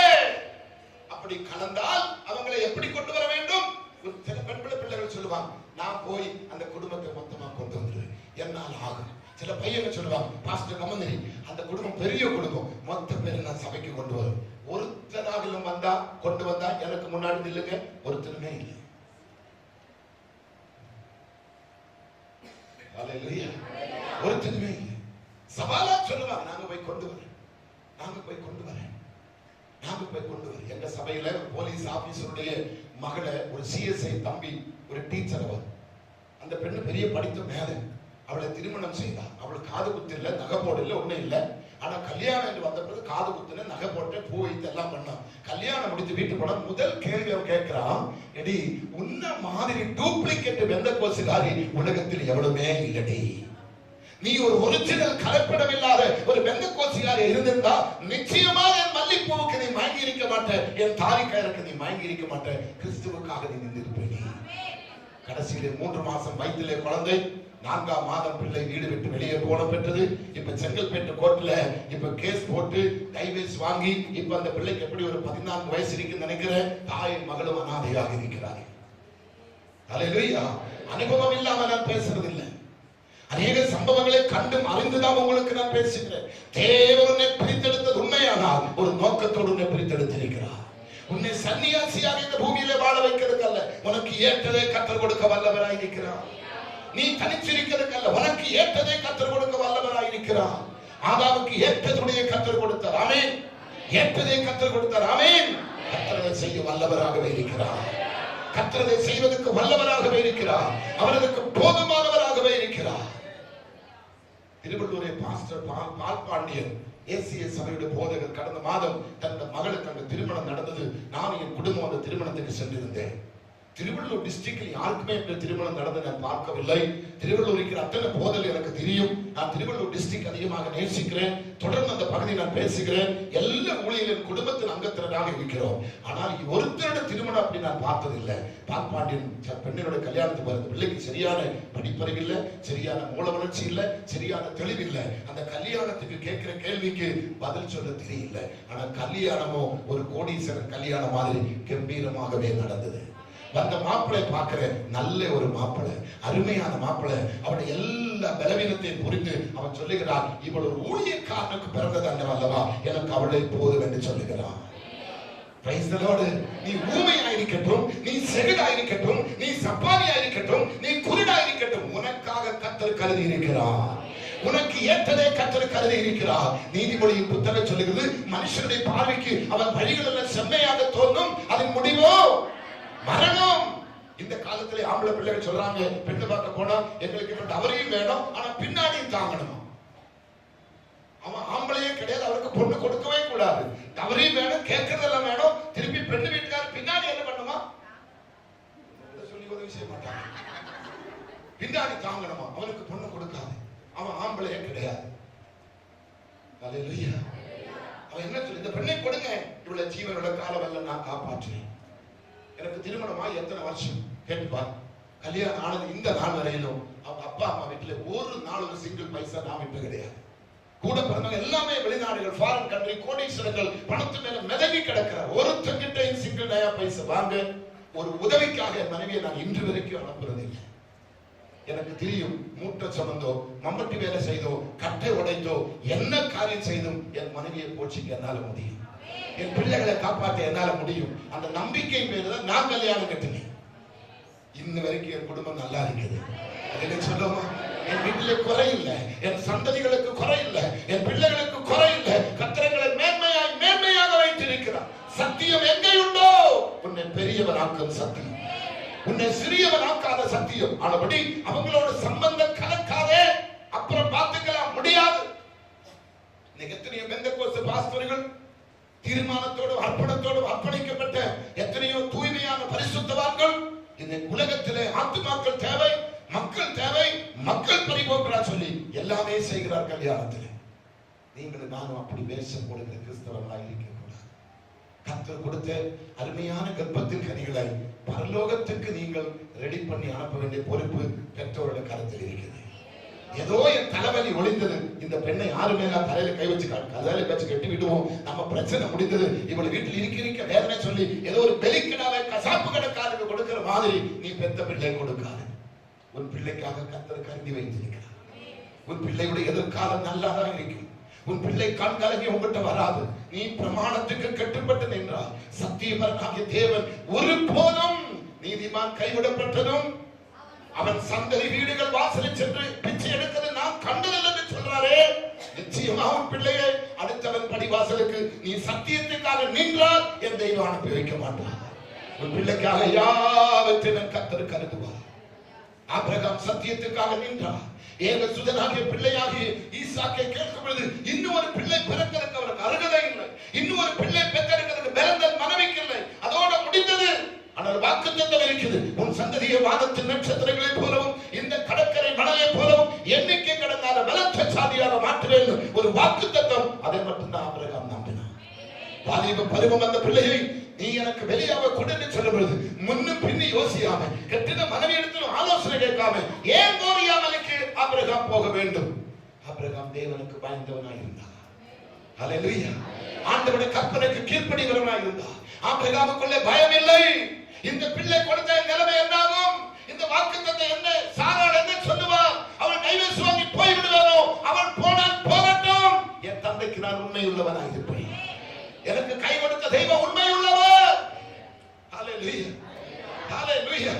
அப்படி கலந்தால் அவங்களை எப்படி கொண்டு வர வேண்டும்? சில பிள்ளைகள் சொல்லுவாங்க, நான் போய் அந்த குடும்பத்தை மொத்தமா கொண்டு வந்துடுவேன், என்னால் ஆகும். சில பையங்க சொல்லுவாங்க, பாஸ்டர் கமந்தரி, அந்த குடும்பம் பெரிய குடும்பம், மொத்த பேரை நான் சபைக்கு கொண்டு வரும். ஒருத்தராகிலும் வந்தா கொண்டு வந்தா எனக்கு முன்னாடி நில்லுங்க. ஒருத்தருமே இல்லை. ஒருத்தருமே இல்லை. சவாலா சொல்லுவாங்க, நாங்க போய் கொண்டு வரேன், நாங்க போய் கொண்டு வரேன், நாங்க போய் கொண்டு வரேன். எங்க சபையில போலீஸ் ஆபீசருடைய மகளை ஒரு சிஎஸ்ஐ தம்பி, ஒரு டீச்சர், அவர் அந்த பெண்ணு பெரிய படித்த மேதை, அவளை திருமணம் செய்தா. அவளுக்கு காது குத்து இல்ல, நகை போட இல்ல, ஒண்ணும் இல்ல. ஆனா கல்யாணம் என்று வந்த பிறகு காது குத்துன, நகை போட்டு, பூ வைத்து எல்லாம் பண்ணான். கல்யாணம் முடித்து வீட்டு போன முதல் கேள்வி அவன் கேட்கிறான், எடி உன்ன மாதிரி டூப்ளிகேட் பெந்தகோஸ்தேகாரி உலகத்தில் எவ்வளவுமே இல்லடி. நீ ஒரு ஒரிஜினல் கலப்படம் இல்லாத ஒரு பெந்தகோஸ்தேகாரி இருந்திருந்தா நிச்சயமா என் மல்லிப்பூவுக்கு நீ மயங்கி இருக்க மாட்ட, என் தாரிக்காருக்கு நீ மயங்கி இருக்க மாட்ட, கிறிஸ்துவுக்காக நீ நின்றிருப்ப. கடைசியிலே 3 மாசம் வயிற்றிலே குழந்தை, 4ஆம் மாதம் பிள்ளை வீடு விட்டு வெளியே போன பெற்றது. இப்ப செங்கல்பேட்டு கோர்ட்ல இப்ப கேஸ் போட்டு டைவர்ஸ் வாங்கி இப்ப அந்த பிள்ளைக்கு எப்படி ஒரு 14 வயசு இருக்குன்னு நினைக்கிறேன். தாயும் மகளும் அனாதையாக இருக்கிறார்கள். ஹல்லேலூயா. அனுபவம் இல்லாம நான் பேசுறது இல்லை. அநேக சம்பவங்களை கண்டும் அறிந்துதான் உங்களுக்கு நான் பேசுகிறேன். தேவன் உன்னை பிரித்தெடுத்தது உண்மையானால் ஒரு நோக்கத்தோடு உன்னை பிரித்தெடுத்திருக்கிறார். உன்னை சன்னியாசியாக இந்த பூமியில வாழ வைக்கிறதுக்கு அல்ல, உனக்கு ஏற்றதை கற்றுக் கொடுக்க வல்லவராய் இருக்கிறார். நீ தனிச்சிருக்கிறதுக்கு அல்ல, உனக்கு ஏற்றதை கற்றுக் கொடுக்க வல்லவராய் இருக்கிறார். ஆதாமுக்கு ஏற்றதுடைய கற்றுக் கொடுத்தார். ஆமென். ஏற்றதை கற்றுக் கொடுத்தார். ஆமென். கற்றதை செய்ய வல்லவராகவே இருக்கிறார். கற்றதை செய்வதற்கு வல்லவராகவே இருக்கிறார். அவருக்கு போதுமானவராகவே இருக்கிறார். திருவள்ளூரை பாஸ்டர் பால் பாண்டியன் ஏசிய சபையுடைய போதகர் கடந்த மாதம் தன்னுடைய மகளுக்கு அங்கு திருமணம் நடந்தது. நான் என் குடும்பம் அந்த திருமணத்துக்கு சென்றிருந்தேன். திருவள்ளூர் டிஸ்ட்ரிக்டில் யாருக்குமே இந்த திருமணம் நடந்து நான் பார்க்கவில்லை. திருவள்ளூர் இருக்கிற அத்தனை போதல் எனக்கு தெரியும். நான் திருவள்ளூர் டிஸ்ட்ரிக்ட் அதிகமாக நேசிக்கிறேன். தொடர்ந்து அந்த பகுதியை நான் பேசுகிறேன். எல்லா ஊழியர்களின் குடும்பத்தின் அங்கத்தினராக இருக்கிறோம். ஆனால் ஒருத்தரோட திருமணம் அப்படி நான் பார்த்ததில்லை. பால்பாண்டியன் பெண்ணினோட கல்யாணத்துக்கு வருது. பிள்ளைக்கு சரியான படிப்பறிவு இல்லை, சரியான மூல வளர்ச்சி இல்லை, சரியான தெளிவு இல்லை. அந்த கல்யாணத்துக்கு கேட்கிற கேள்விக்கு பதில் சொல்ல தெரியல. ஆனா கல்யாணமோ ஒரு கோடீஸ்வரன் கல்யாணம் மாதிரி கம்பீரமாகவே நடந்தது. வந்த மாப்பிளை பார்க்கிற நல்ல ஒரு மாப்பிளை, அருமையான மாப்பிளை. அவருடைய எல்லா பலவீனத்தையும் புரிந்து அவன் சொல்லுகிறான், இவள் ஒரு ஊழியக்காரனுக்கு பிறந்தது அல்லவா, எனக்கு அவளை போதும் என்று சொல்லுகிறான். Praise the Lord. நீ ஊமையாயிருக்கட்டும், நீ செவிடாயிருக்கட்டும், நீ சப்பானியாயிருக்கட்டும், நீ குருடாயிருக்கட்டும், உனக்காக கர்த்தர் கருதி இருக்கிறார். உனக்கு ஏற்றதை கர்த்தர் கருதி இருக்கிறார். நீதிமொழியின் புத்தகம் சொல்லுகிறது, மனுஷனுடைய பார்வைக்கு அவன் வழிகள் எல்லாம் செம்மையாக தோன்றும், அதன் முடிவோ மரணம். இந்த காலத்துல ஆம்பளை பிள்ளைகள் சொல்றாங்க, பெண்ணு பார்க்க போனா எங்களுக்கு இப்ப அவரையும் வேணும், ஆனா பின்னாடியும் தாங்கணுமா. அவன் ஆம்பளையே கிடையாது, அவருக்கு பொண்ணு கொடுக்கவே கூடாது. அவரையும் வேணும், கேட்கறதெல்லாம் வேணும். திருப்பி பெண்ணு வீட்டுக்காரர் பின்னாடி என்ன பண்ணுமா, சொல்லி உதவி செய்ய மாட்டாங்க. பின்னாடி தாங்கணுமா, அவனுக்கு பொண்ணு கொடுக்காது. அவன் ஆம்பளையே கிடையாது. ஹல்லேலூயா. அவன் என்ன சொல்லி, இந்த பெண்ணை கொடுங்க, இவளை ஜீவனோட காலம் எல்லாம் நான் காப்பாற்றுவேன். எனக்கு திருமணமா எத்தனை வருஷம் கேட்டுப்பார். கல்யாணம் ஆனது இந்த நாள் வரையிலும் அவங்க அப்பா அம்மா வீட்டுல ஒரு நாள் ஒரு சிங்கிள் பைசா நான் விட்டு கிடையாது. கூட பிறந்தவங்க எல்லாமே வெளிநாடுகள், ஃபாரின் கண்ட்ரி, கோடீஸ்வரர்கள், பணத்து மேல மிதங்கி கிடக்கிறார். ஒருத்தங்கிட்ட சிங்கிள் நயா பைசா வாங்க ஒரு உதவிக்காக என் மனைவியை நான் இன்று வரைக்கும் அனுப்புறதில்லை. எனக்கு தெரியும், மூட்டை சுமந்தோ, மம்பட்டி வேலை செய்தோ, கட்டை உடைத்தோ, என்ன காரியம் செய்தும் என் மனைவியை போச்சிக்க என்னால முடியும், என் பிள்ளைகளை காப்பாற்ற என்னால முடியும். அந்த நம்பிக்கை பேருதான் நான் கல்யாணம் கட்டினேன். இன்ன வரைக்கும் என் குடும்பம் நல்லா இருக்குது. என்ன சொல்லுமா, என் வீட்டிலே குறை இல்லை, என் சந்ததிகளுக்கு குறை இல்லை, என் பிள்ளைகளுக்கு குறை இல்லை. கர்த்தரை மேன்மையாய் மேன்மையாக வைத்திருக்கிறார். சத்தியம் எங்கே உண்டோ உன்னை பெரியவனாக்கும் சத்தியம், உன்னை சிறியவனாக்காத சத்தியம். ஆனபடி அவங்களோட சம்பந்தம் கலக்காதே, அப்புறம் பார்த்துக்கலாம் முடியாது. இன்னைக்கு எத்தனையோ பெந்தகோஸ்து பாஸ்டர்கள் தீர்மானத்தோடு அர்ப்பணத்தோடு அர்ப்பணிக்கப்பட்ட எத்தனையோ தூய்மையான பரிசுத்தவான்கள் இந்த உலகத்திலே ஆத்துமாக்கள் தேவை, மக்கள் தேவை, மக்கள் எல்லாமே செய்கிறார் கல்யாணத்தில். நீங்களும் நானும் அப்படி வேஷம் போடுகிற கிறிஸ்தவர்களாக இருக்கக்கூடாது. கர்த்தர் கொடுத்த அருமையான கர்ப்பத்தின் கனிகளை பரலோகத்துக்கு நீங்கள் ரெடி பண்ணி அனுப்ப வேண்டிய பொறுப்பு பெற்றோருடைய கருத்தில் இருக்கிறது. ஏதோ என் தலைவலி ஒளிந்தது, இந்த பெண்ணை யாருமே நான் தலையில கை வச்சு கட்டி விடுவோம், நம்ம பிரச்சனை முடிந்தது, இவள் வீட்டில் இருக்க வேதனை சொல்லி ஏதோ ஒரு பெலிக்கிடாவை கசாப்பு கடைக்காரருக்கு கொடுக்கிற மாதிரி நீ பெத்த பிள்ளை கொடுக்காது. உன் பிள்ளைக்காக கர்த்தர் கருதி வைத்திருக்கிறார். உன் பிள்ளையுடைய எதிர்காலம் நல்லாதான் இருக்கும். உன் பிள்ளை கண்கலங்கி உங்கள்கிட்ட வராது. நீ பிரமாணத்துக்கு கட்டுப்பட்டு நின்றால் சத்தியபரனாகிய தேவன் ஒரு போதும் நீதிமான் கைவிடப்பட்டதும் அவன் சந்ததி வீடுகள் வாசலில் சென்று பிச்சை எடுக்கிறது நான் கண்டதில்லை என்று சொல்றாரே, நிச்சயமா உன் பிள்ளையை அடுத்தவன் படிவாசலுக்கு நீ சத்தியத்திற்காக நின்றால் என் தெய்வம் அனுப்பி வைக்க மாட்டான். உன் பிள்ளைக்காக யாவற்றையும் கர்த்தர் கருதுவார். ஆபிரகாம் சத்தியத்துக்காக நின்றார். ஏக சுதனாகிய பிள்ளையாகிய ஈசாக்கை கேட்கும் பொழுது இன்னும் ஒரு பிள்ளை பிறக்கிறதுக்கு அவருக்கு அருகதை இல்லை, இன்னும் ஒரு பிள்ளை பெற்றெடுக்கிறதுக்கு பிறந்தல் மனைவிக்கு இல்லை, அதோட முடிந்தது. ஆனால் வாக்குத்தத்தம் இருக்குது, உன் சந்ததியை வானத்தின் நட்சத்திரங்களை போலவும் இந்த கடற்கரை மணலை போலவும் எண்ணிக்கை கடந்தாத பலத்த சாதியாக மாற்றுவேன் ஒரு வாக்குத்தத்தம். அதை மட்டும்தான் ஆபிரகாம் நம்பினார். வாலிப பருவம் அந்த பிள்ளையை நீ எனக்கு வெளியாக கொண்டு சொல்லும் பொழுது முன்னும் பின்னி யோசியாம கட்டின மனைவி இடத்திலும் ஆலோசனை கேட்காம ஏன் மோரியாமலுக்கு ஆபிரகாம் போக வேண்டும்? ஆபிரகாம் தேவனுக்கு பயந்தவனாய் இருந்தார். ஹல்லேலூயா. ஆண்டவருடைய கற்பனைக்கு கீழ்ப்படிகிறவனாய் இருந்தார். ஆபிரகாமுக்குள்ளே பயம் இல்லை. இந்த பிள்ளை கொடுத்த நிலைமை என்னாகும், இந்த வாக்குத்தத்தம் என்ன, சாராள் என்ன சொல்லுவார், அவள் டைவர்ஸ் வாங்கி போய் விடுவாரோ, அவள் போனால் போகட்டும், என் தந்தைக்கு நான் உண்மை உள்ளவனாய் இருப்பேன், எனக்கு கை கொடுத்த தெய்வம் உண்மை உள்ளவர். ஹல்லேலூயா, ஹல்லேலூயா.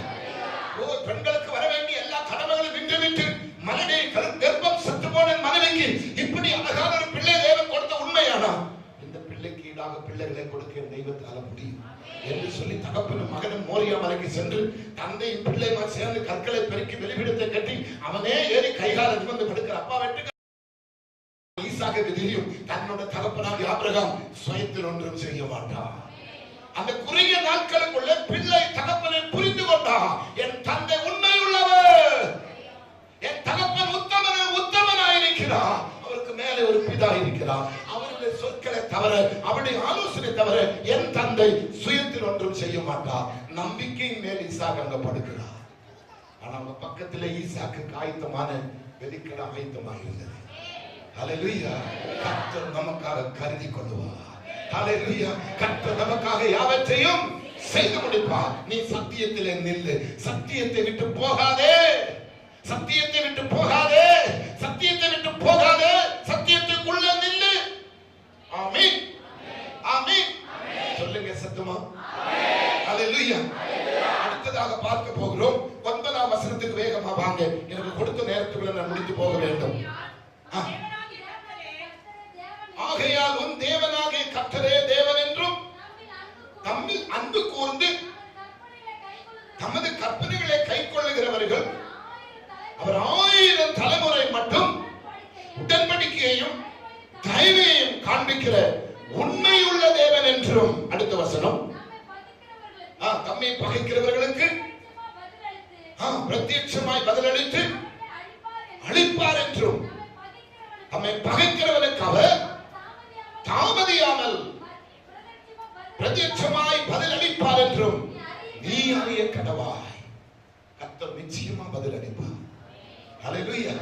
ஓ, பெண்களுக்கு வர வேண்டிய எல்லா கடமைகளும் விட்டுவிட்டு மனைவி கர்ப்பம் சத்து போன மனைவிக்கு இப்படி அழகான ஒரு பிள்ளை தேவன் கொடுத்த உண்மையானா இந்த பிள்ளைக்கு ஈடாக பிள்ளைகளை கொடுக்க தெய்வத்தால முடியும் என்று சொல்லி தகப்பனும் மகனும் மோரியா மலைக்கு சென்று தந்தையும் பிள்ளைமா சேர்ந்து கற்களை பெருக்கி வெளிவிடத்தை கட்டி அவனே ஏறி கைகால நிமிர்ந்து படுக்கிற அப்பா வெட்டு ஈசாக்கு தெரியும் தன்னோட தகப்பனாகிய ஆபிரகாம் சுயத்தில் ஒன்றும் செய்ய மாட்டான். அந்த குறுகிய நாட்களுக்குள்ள பிள்ளை தகப்பனை புரிந்து கொண்டா, என் தந்தை உண்மை உள்ளவர், என் தகப்பன் உத்தமனாயிருக்கிறார், அவருக்கு மேலே ஒரு பிதா இருக்கிறார், அவருடைய சொற்களை தவிர அவருடைய ஆலோசனை தவிர என் தந்தை சுயத்தில் ஒன்றும் செய்ய மாட்டார். நம்பிக்கையின் மேல் ஈசாக்கு அங்க படுக்கிறார். ஆனா அவங்க பக்கத்திலே ஈசாக்கு ஆயத்தமான வெதிக்கடை ஆயத்தமாக இருந்தது. ஹல்லேலூயா. கர்த்தர் நமக்காக கருதி கொள்ளுவார். ஹல்லேலூயா. கர்த்தர் நமக்காக யாவற்றையும் செய்து முடிப்பார். நீ சத்தியத்திலே நில்லு, சத்தியத்தை விட்டு போகாதே, சத்தியத்தை விட்டு போகாதே, சத்தியத்தை விட்டு போகாதே, சத்தியத்துக்குள்ள நில்லு. ஆமென், ஆமென். சொல்லுங்க சத்தமா ஹல்லேலூயா. அடுத்ததாக பார்க்க போகிறோம் 9ஆம் வசனத்துக்கு வேகமா வாங்க, எனக்கு கொடுத்த நேரத்துக்குள்ள நான் முடித்து போக வேண்டும். ஆகையால் உன் தேவனாகிய கர்த்தரே தேவன் என்றும் தம்மில் அன்பு கூர்ந்து தமது கற்பனைகளை கைக்கொள்ளுகிறவர்கள் அவர் 1000 தலைமுறை மட்டும் உடன்படிக்கையையும் தயவையும் காண்பிக்கிற உண்மையுள்ள தேவன் என்றும். அடுத்த வசனம், தம்மை பகைக்கிறவர்களுக்கு பிரத்யட்சமாய் பதிலளித்து அழிப்பார் என்றும், தம்மை பகைக்கிறவனுக்கு அவர் தாமதியாமல் பிரத்யட்சமாய் பதிலளிப்பார் என்றும் நீ அறிய கடவாய். கர்த்தர் நிச்சயமா பதில் அளிப்பார். ஹல்லேலூயா.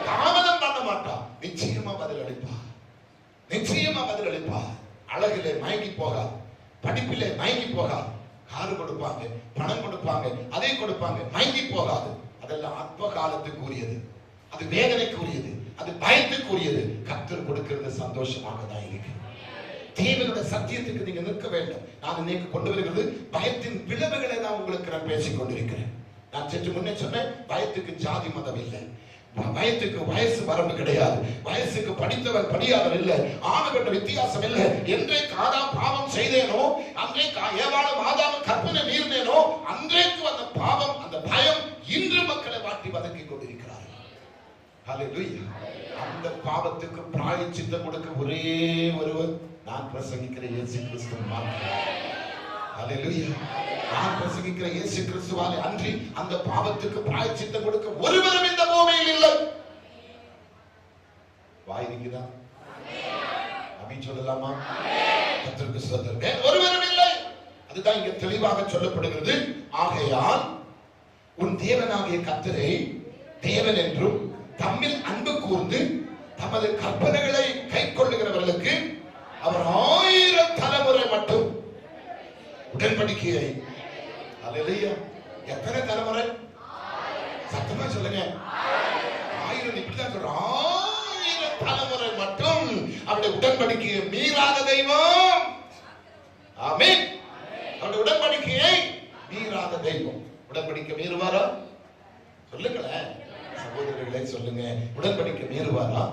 தாமதம் பண்ண மாட்டார், நிச்சயமா பதில் அளிப்பார், நிச்சயமா பதில் அளிப்பார். அழகிலே மயங்கி போகாது, படிப்பிலே மயங்கி போகாது. காரு கொடுப்பாங்க, பணம் கொடுப்பாங்க, அதை கொடுப்பாங்க, மயங்கி போகாது. அதெல்லாம் அற்ப காலத்துக்குரியது, அது வேதனைக்குரியது, அது பயத்துக்குரியது. கர்த்தர் கொடுக்கிறது சந்தோஷமாக தான் இருக்கு. தேவனுடைய சத்தியத்துக்கு நீங்க நிற்க வேண்டும். நான் இன்னைக்கு கொண்டு வருகிறது பயத்தின் விளைவுகளை நான் உங்களுக்கு நான் பேசிக் கொண்டிருக்கிறேன். நான் சற்று முன்னே சொன்னேன், பயத்துக்கு ஜாதி மதம் இல்லை, பயத்துக்கு வயசு வரம்பு கிடையாது, வயசுக்கு படித்தவர் படியாதவர் இல்லை, ஆணுகின்ற வித்தியாசம் இல்லை. என்றைக்கு ஆதாம் பாவம் செய்தேனோ, அன்றைக்கு ஏவாளும் ஆதாமும் கற்பனை மீறினேனோ, அன்றைக்கு அந்த பாவம், அந்த பயம் இன்று மக்களை வாட்டி வதக்கி கொண்டிருக்கிறார்கள். ஹல்லேலூயா. அந்த பாவத்துக்கு பிராயச்சித்தம் கொடுக்க ஒரே ஒருவர் நான் பிரசங்கிக்கிற இயேசு கிறிஸ்து மாத்திரம். ஹல்லேலூயா. நான் பிரசங்கிக்கிற இயேசு கிறிஸ்துவாலே அன்றி அந்த பாவத்துக்கு பிராயச்சித்தம் கொடுக்க ஒருவரும் இந்த பூமியில் இல்லை. நீங்கதான். அமீன் சொல்லலாமா? கர்த்தருக்கு ஸ்தோத்திரம். வேறு ஒருவரும் இல்லை. அதுதான் இங்க தெளிவாக சொல்லப்படுகிறது. ஆகையால் உன் தேவனாகிய கர்த்தரை தேவன் என்றும் தம்மில் அன்பு கூர்ந்து தமது கற்பனைகளை கை கொள்ளுகிறவர்களுக்கு அவர் 1000 தலைமுறை மட்டும் உடன்படிக்கையை. அல்லேலூயா. எத்தனை தலைமுறை? சத்தமா சொல்லுங்க. 1000. இப்படிதான் சொல்றோம். 1000 தலைமுறை மட்டும் அவருடைய உடன்படிக்கையை மீறாத தெய்வம். ஆமென். அவருடைய உடன்படிக்கையை மீறாத தெய்வம். உடன்படிக்கை மீறுவாரா? சொல்லுங்களேன் சகோதரர்களே, சொல்லுங்க. உடன்படிக்கை மீறுவாரா?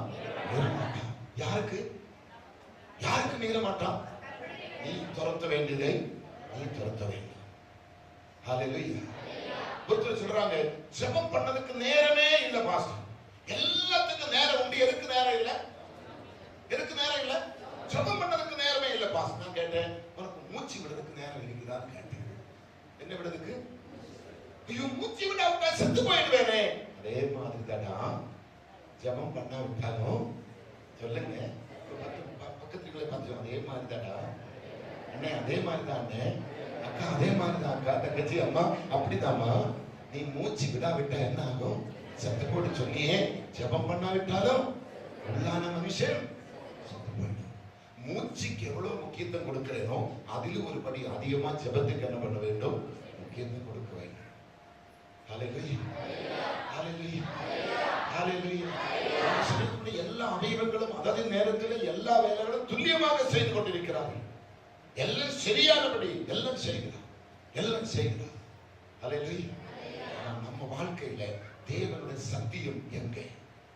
யாருக்கு யாருக்கு மீற மாட்டான்? நீ துரத்த வேண்டியதை நீ துரத்த வேண்டும். ஹல்லேலூயா. ஒருத்தர் சொல்றாங்க, ஜெபம் பண்ணதுக்கு நேரமே இல்ல பாஸ்டர். எல்லாத்துக்கும் நேரம் உண்டு, எதுக்கு நேரம் இல்ல? எதுக்கு நேரம் இல்ல? ஜெபம் பண்ணதுக்கு நேரமே இல்ல பாஸ்டர். நான் கேட்டேன், உனக்கு மூச்சு விடுறதுக்கு நேரம் இருக்குதான்னு கேட்டேன். என்ன விடுறதுக்கு? ஐயோ, மூச்சு விட விட்டா செத்து போயிடுவேனே. அதே மாதிரி தானா ஜெபம் பண்ணா விட்டாலும் சொல்லுங்க. பக்கத்துல பார்த்து அதே மாதிரி தாடா அண்ணே, அதே மாதிரி தான் அண்ணே, அக்கா அதே மாதிரி தான் அக்கா, தங்கச்சி, அம்மா அப்படிதாம்மா. நீ மூச்சு விடா விட்டா என்ன ஆகும்? செத்து போட்டு சொன்னியே. ஜெபம் பண்ணா விட்டாலும் உள்ளான மனுஷன் செத்து போயிடும். மூச்சுக்கு எவ்வளவு முக்கியத்துவம் கொடுக்கிறேனோ அதில் ஒரு படி அதிகமா ஜெபத்துக்கு என்ன பண்ண வேண்டும்? முக்கியத்துவம் கொடுக்க வேண்டும். ஹல்லேலூயா. ஹல்லேலூயா. ஹல்லேலூயா. எல்லா அவயவங்களும் அதே நேரத்தில் எல்லா வேலைகளும் துல்லியமாக செய்து கொண்டிருக்கிறார்கள். எல்லாம் சரியானபடி எல்லாம் செய்கிறார், எல்லாம் செய்கிறார். ஹல்லேலூயா. நம்ம வாழ்க்கையில தேவனுடைய சத்தியம் எங்கே?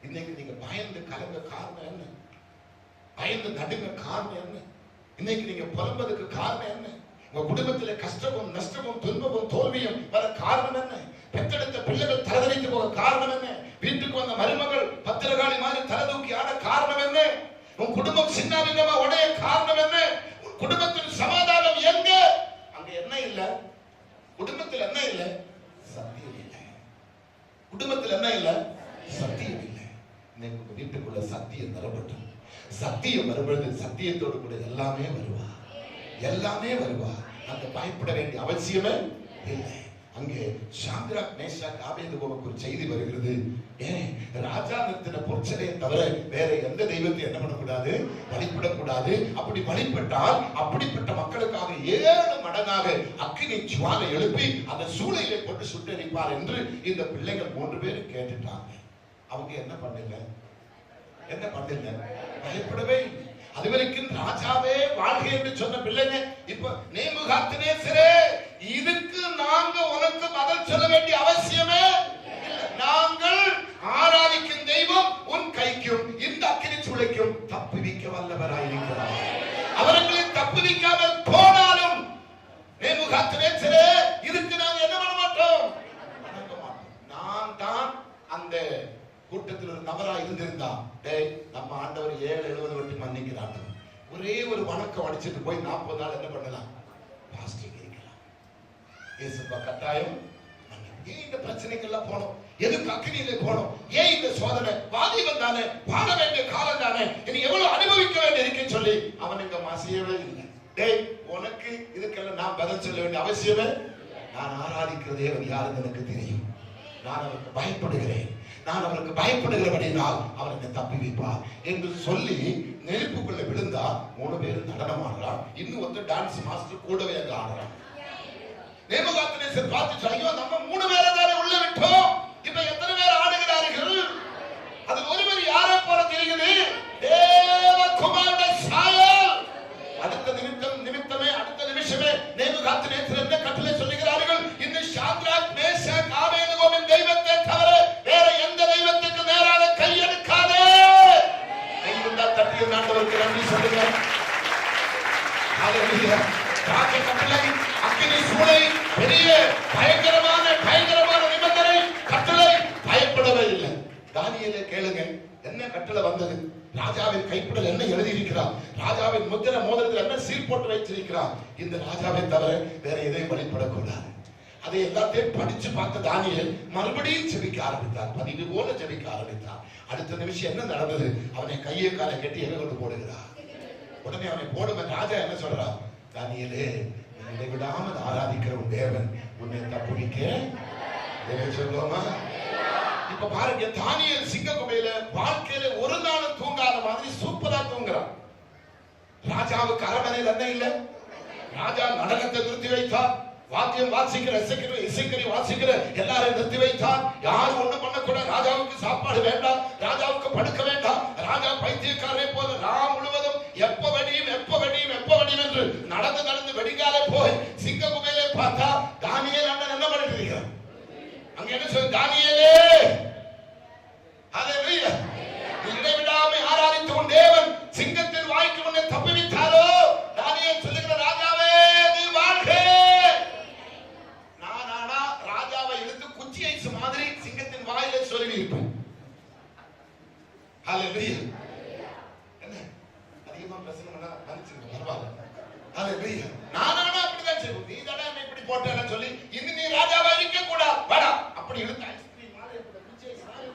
இன்னைக்கு நீங்க பயந்து கலங்க காரணம் என்ன? பயந்து நடுங்க காரணம் என்ன? இன்னைக்கு நீங்க புலம்பதுக்கு காரணம் என்ன? உங்க குடும்பத்தில கஷ்டமும் நஷ்டமும் துன்பமும் தோல்வியும் வர காரணம் என்ன? பெற்றெடுத்த பிள்ளைகள் தலைதறித்து போக காரணம் என்ன? வீட்டுக்கு வந்த மருமகள் பத்திரகாளி மாதிரி தலை தூக்கி ஆட காரணம் என்ன? உன் குடும்பம் சின்ன விதமா உடைய காரணம் என்ன? உன் குடும்பத்தில் சமாதானம் எங்க? அங்க என்ன இல்ல? குடும்பத்தில் என்ன இல்ல? சத்தியம் இல்லை. குடும்பத்தில் என்ன இல்ல? சத்தியம் இல்லை. இன்னைக்கு உங்க வீட்டுக்குள்ள சத்தியம் தரப்பட்டது. சத்தியம் வரும்பொழுது சத்தியத்தோடு கூட எல்லாமே வருவா, எல்லாமே வருவா. அந்த பயப்பட வேண்டிய அவசியமே இல்லை. அங்கே சாத்ராக் மேஷாக் ஆபேத்நேகோவுக்கு ஒரு செய்தி வருகிறது. ஏன் ராஜா நிறுத்தின பொற்சிலையை தவிர வேற எந்த தெய்வத்தை என்ன பண்ணக்கூடாது? வழிபடக்கூடாது. அப்படி வழிபட்டால் அப்படிப்பட்ட மக்களுக்காக 7 மடங்காக அக்கினி ஜுவாலை எழுப்பி அந்த சூளையிலே போட்டு சுட்டெரிப்பார் என்று இந்த பிள்ளைகள் 3 பேரும் கேட்டுட்டாங்க. அவங்க என்ன பண்ணல? என்ன பண்ணல? பயப்படவே இல்லை. அதுவரைக்கும் ராஜாவே வாழ்க என்று சொன்ன பிள்ளைங்க இப்ப நேபுகாத்நேசரே, இதுக்கு நாங்க உனக்கு பதில் சொல்ல வேண்டிய அவசியமே இல்லை. நாங்கள் ஆராதிக்கும் தெய்வம் உன் கைக்கும் இந்த அக்கினி சூளைக்கும் தப்புவிக்க வல்லவராயிருக்கிறார். அவர்களை தப்புவிக்காமல் போனாலும் நேபுகாத்நேசரே, இதுக்கு நாங்க என்ன பண்ண மாட்டோம்? வணங்க மாட்டோம். நான் தான் அந்த கூட்டத்தில் ஒரு நபரா இருந்திருந்தா, டேய் நம்ம ஆண்டவர் 7-70 வட்டி மன்னிக்கிறாங்க, ஒரே ஒரு வணக்கம் அடிச்சுட்டு போய் 40 நாள் என்ன பண்ணலாம்? பாஸ்டிங் இருக்கலாம். இயேசுப்பா கட்டாயம். ஏன் இந்த பிரச்சனைக்கெல்லாம் போனோம்? எதுக்கு அக்கினியிலே போனோம்? ஏன் இந்த சோதனை? வாலிபன் தானே, வாழ வேண்டிய காலம் தானே, இனி எவ்வளவு அனுபவிக்க வேண்டிய இருக்குன்னு சொல்லி அவனுக்கு மாசியவே இல்லை. டேய், உனக்கு இதுக்கெல்லாம் நான் பதில் சொல்ல வேண்டிய அவசியமே? நான் ஆராதிக்கிற தேவன் யாருன்னு எனக்கு தெரியும். நான் அவருக்கு பயப்படுகிறேன். நான் அவருக்கு பயப்படுகிறபடினால் அவர் என்னை தப்பி வைப்பார் என்று சொல்லி நெருப்புக்குள்ள விழுந்தா 3 பேரும் நடனம் ஆடுறான். இன்னும் ஒருத்தர் டான்ஸ் மாஸ்டர் கூடவே அங்க ஆடுறான். நேபுகாத்நேசர் பார்த்து, ஐயோ நம்ம 3 பேரை தானே உள்ள விட்டோம், இப்ப எத்தனை பேர் ஆடுகிறார்கள்? அது ஒருவர் யாரை போல தெரியுது? தேவகுமாரனுடைய சாயல். அடுத்த நிமித்தமே அடுத்த நிமிஷமே நேபுகாத்நேசர் என்ன கட்டளை சொல்லுகிறார்கள்? இந்த சாத்ராக் மேஷாக் ஆபேத்நேகோவின் தெய்வத்தை தவிர வேற எந்த தெய்வத்துக்கு நேராக கையெடுக்காதே. கையுண்டா தட்டிய ஆண்டவருக்கு நன்றி சொல்லுங்க. ஹல்லேலூயா. ராஜ கட்டளை, அக்கினி சூளை, பெரிய பயங்கரமான நிபந்தனை கட்டளை. பயப்படவே இல்லை. தானியேலே கேளுங்க, என்ன கட்டளை வந்தது? ராஜாவின் கைப்படல் என்ன எழுதி இருக்கிறார்? ராஜாவின் முத்திரை மோதிரத்தில் என்ன சீல் போட்டு வைத்திருக்கிறார்? இந்த ராஜாவை தவிர வேற எதையும் வழிபடக்கூடாது. அதை எல்லாத்தையும் படிச்சு பார்த்த தானியேல் மறுபடியும் ஜெபிக்க ஆரம்பித்தார். பதிவு போல ஜெபிக்க ஆரம்பித்தார். அடுத்த நிமிஷம் என்ன நடந்தது? அவனை கையை காலை கட்டி எங்க கொண்டு போடுகிறார். உடனே அவனை போடுவன் ராஜா என்ன சொல்றார்? தானியேலே, இதை விடாமல் ஆராதிக்கிற உன் தேவன் உன்னை தப்புவிக்க சொல்லுவோமா? இப்ப பாருங்க, தானியேல் சிங்க குகையில வாழ்க்கையில ஒரு நாளும் தூங்காத மாதிரி சூப்பரா தூங்குறான். ராஜாவுக்கு அரண்மனையில் என்ன இல்ல, ராஜா நடனத்தை நிறுத்தி வைத்தார். வாத்தியம் வாசிக்கிற இசைக்கறி வாசிக்கிற எல்லாரையும் நிறுத்தி வைத்தார். யாரும் ஒண்ணு பண்ணக்கூட. ராஜாவுக்கு சாப்பாடு வேண்டாம், ராஜாவுக்கு படுக்க வேண்டாம். ராஜா பைத்தியக்காரரை போல ராம் முழுவதும் எப்ப வெடியும் எப்ப வெடியும் எப்ப வெடியும் என்று நடந்து நடந்து வெடிங்காலே போய் சிங்க குகையிலே பார்த்தா தானியேல் அண்ணன் என்ன பண்ணிட்டு இருக்கிறார்? அங்க என்ன சொல்லு? தானியேலே, ஹல்லேலூயா, இடைவிடாமை ஆராதித்த உன் தேவன் சிங்கத்தின் வாய்க்கு உன்னை தப்புவித்தாரோ? தானியேல் சொல்லுகிற, ராஜாவே நீ வாழ்க. நானா ராஜாவை இழுத்து குச்சி ஐஸ் மாதிரி சிங்கத்தின் வாயிலே சொல்லி இருப்பேன். ஹல்லேலூயா. என்ன அதிகமா பிரசங்கம் பண்ணா மன்னிச்சுங்க, பரவாயில்ல. ஹல்லேலூயா. நானா அப்படிதான் செய்வோம். நீ தானே என்ன இப்படி போட்டேன்னு சொல்லி இன்னும் நீ ராஜாவா இருக்க கூடாது, வேடா அப்படி இழுத்து ஐஸ்கிரீம் மாதிரி குச்சி ஐஸ் மாதிரி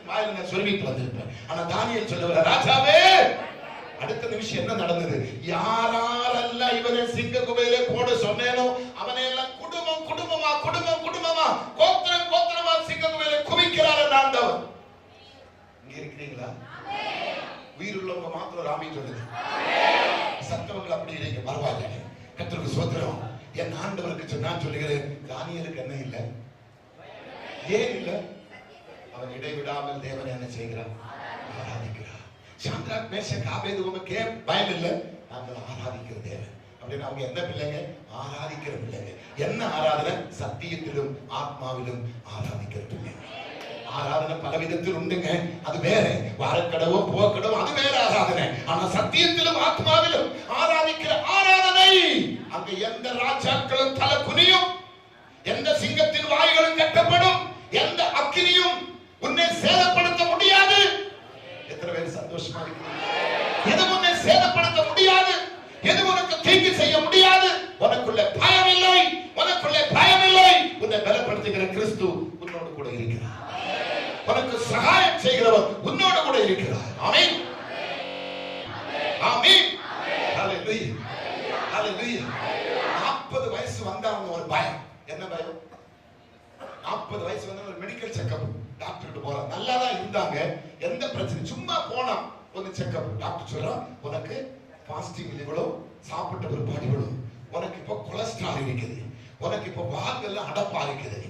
வாயில நான் சொல்லிட்டு வந்திருப்பேன். ஆனா தானியேல் சொல்லுவார், ராஜாவே. அடுத்த நிமிஷம் என்ன நடந்தது? யாரெல்லாம் இவனை சிங்க குகையிலே போட சொன்னேனோ அவனை எல்லாம் குடும்பம் குடும்பமா குடும்பம் குடும்பமா கோத்திரம் கோத்திரமா சிங்க குகையிலே குவிக்கிறார் ஆண்டவர். இங்க இருக்கிறீங்களா? உயிருள்ளவங்க மாத்திரம் ராமி சொல்லுங்க. சத்தவங்க அப்படி இருக்க பரவாயில்ல. கர்த்தருக்கு ஸ்தோத்திரம். என் ஆண்டவருக்கு நான் சொல்லுகிறேன், தானியேலுக்கு என்ன இல்லை? ஏன் இல்லை? அவன் இடைவிடாமல் தேவனை என்ன செய்கிறான்? ஆராதிக்கிறார். சாத்ராக் மேஷக் ஆபேதுவுக்கு பயம் இல்லை, நாங்கள் ஆராதிக்கிற தேவன் அப்படின்னு. அவங்க என்ன பிள்ளைங்க? ஆராதிக்கிற பிள்ளைங்க. என்ன ஆராதனை? சத்தியத்திலும் ஆத்மாவிலும் ஆராதிக்கிற பிள்ளைங்க. ஆராதனை பல விதத்தில் உண்டுங்க, அது வேற. வாரக்கடவோ போக்கடவோ அது வேற ஆராதனை. ஆனா சத்தியத்திலும் ஆத்மாவிலும் ஆராதிக்கிற ஆராதனை. அங்க எந்த ராஜாக்களும் தலை குனியும், எந்த சிங்கத்தின் வாய்களும் கட்டப்படும், எந்த அக்கினியும் உன்னை சேதப்படுத்த முடியாது. எத்தனை பேர் சந்தோஷமா இருக்கிறீங்க? எது உன்னை சேதப்படுத்த முடியாது, எது உனக்கு தீங்கு செய்ய முடியாது. உனக்குள்ள பயம் இல்லை, உனக்குள்ள பயம் இல்லை. உன்னை பலப்படுத்துகிற கிறிஸ்து உன்னோடு கூட இருக்கிறார். உனக்கு சகாயம் செய்கிறவர் உன்னோடு கூட இருக்கிறார். ஆமென், ஆமென், ஹல்லேலூயா, ஹல்லேலூயா. 40 வயசு வந்தவங்க ஒரு பயம். என்ன பயம்? 40 வயசு வந்து ஒரு மெடிக்கல் செக்அப். டாக்டர் போற நல்லா தான் இருந்தாங்க, எந்த பிரச்சனை, சும்மா போனா ஒரு செக்அப். டாக்டர் சொல்றான், உனக்கு பாஸ்டிங் இவ்வளோ, சாப்பிட்ட ஒரு பாடி இவ்வளோ, உனக்கு இப்போ கொலஸ்ட்ரால் இருக்குது, உனக்கு இப்போ வால்வெல்லாம் அடப்பா இருக்குது,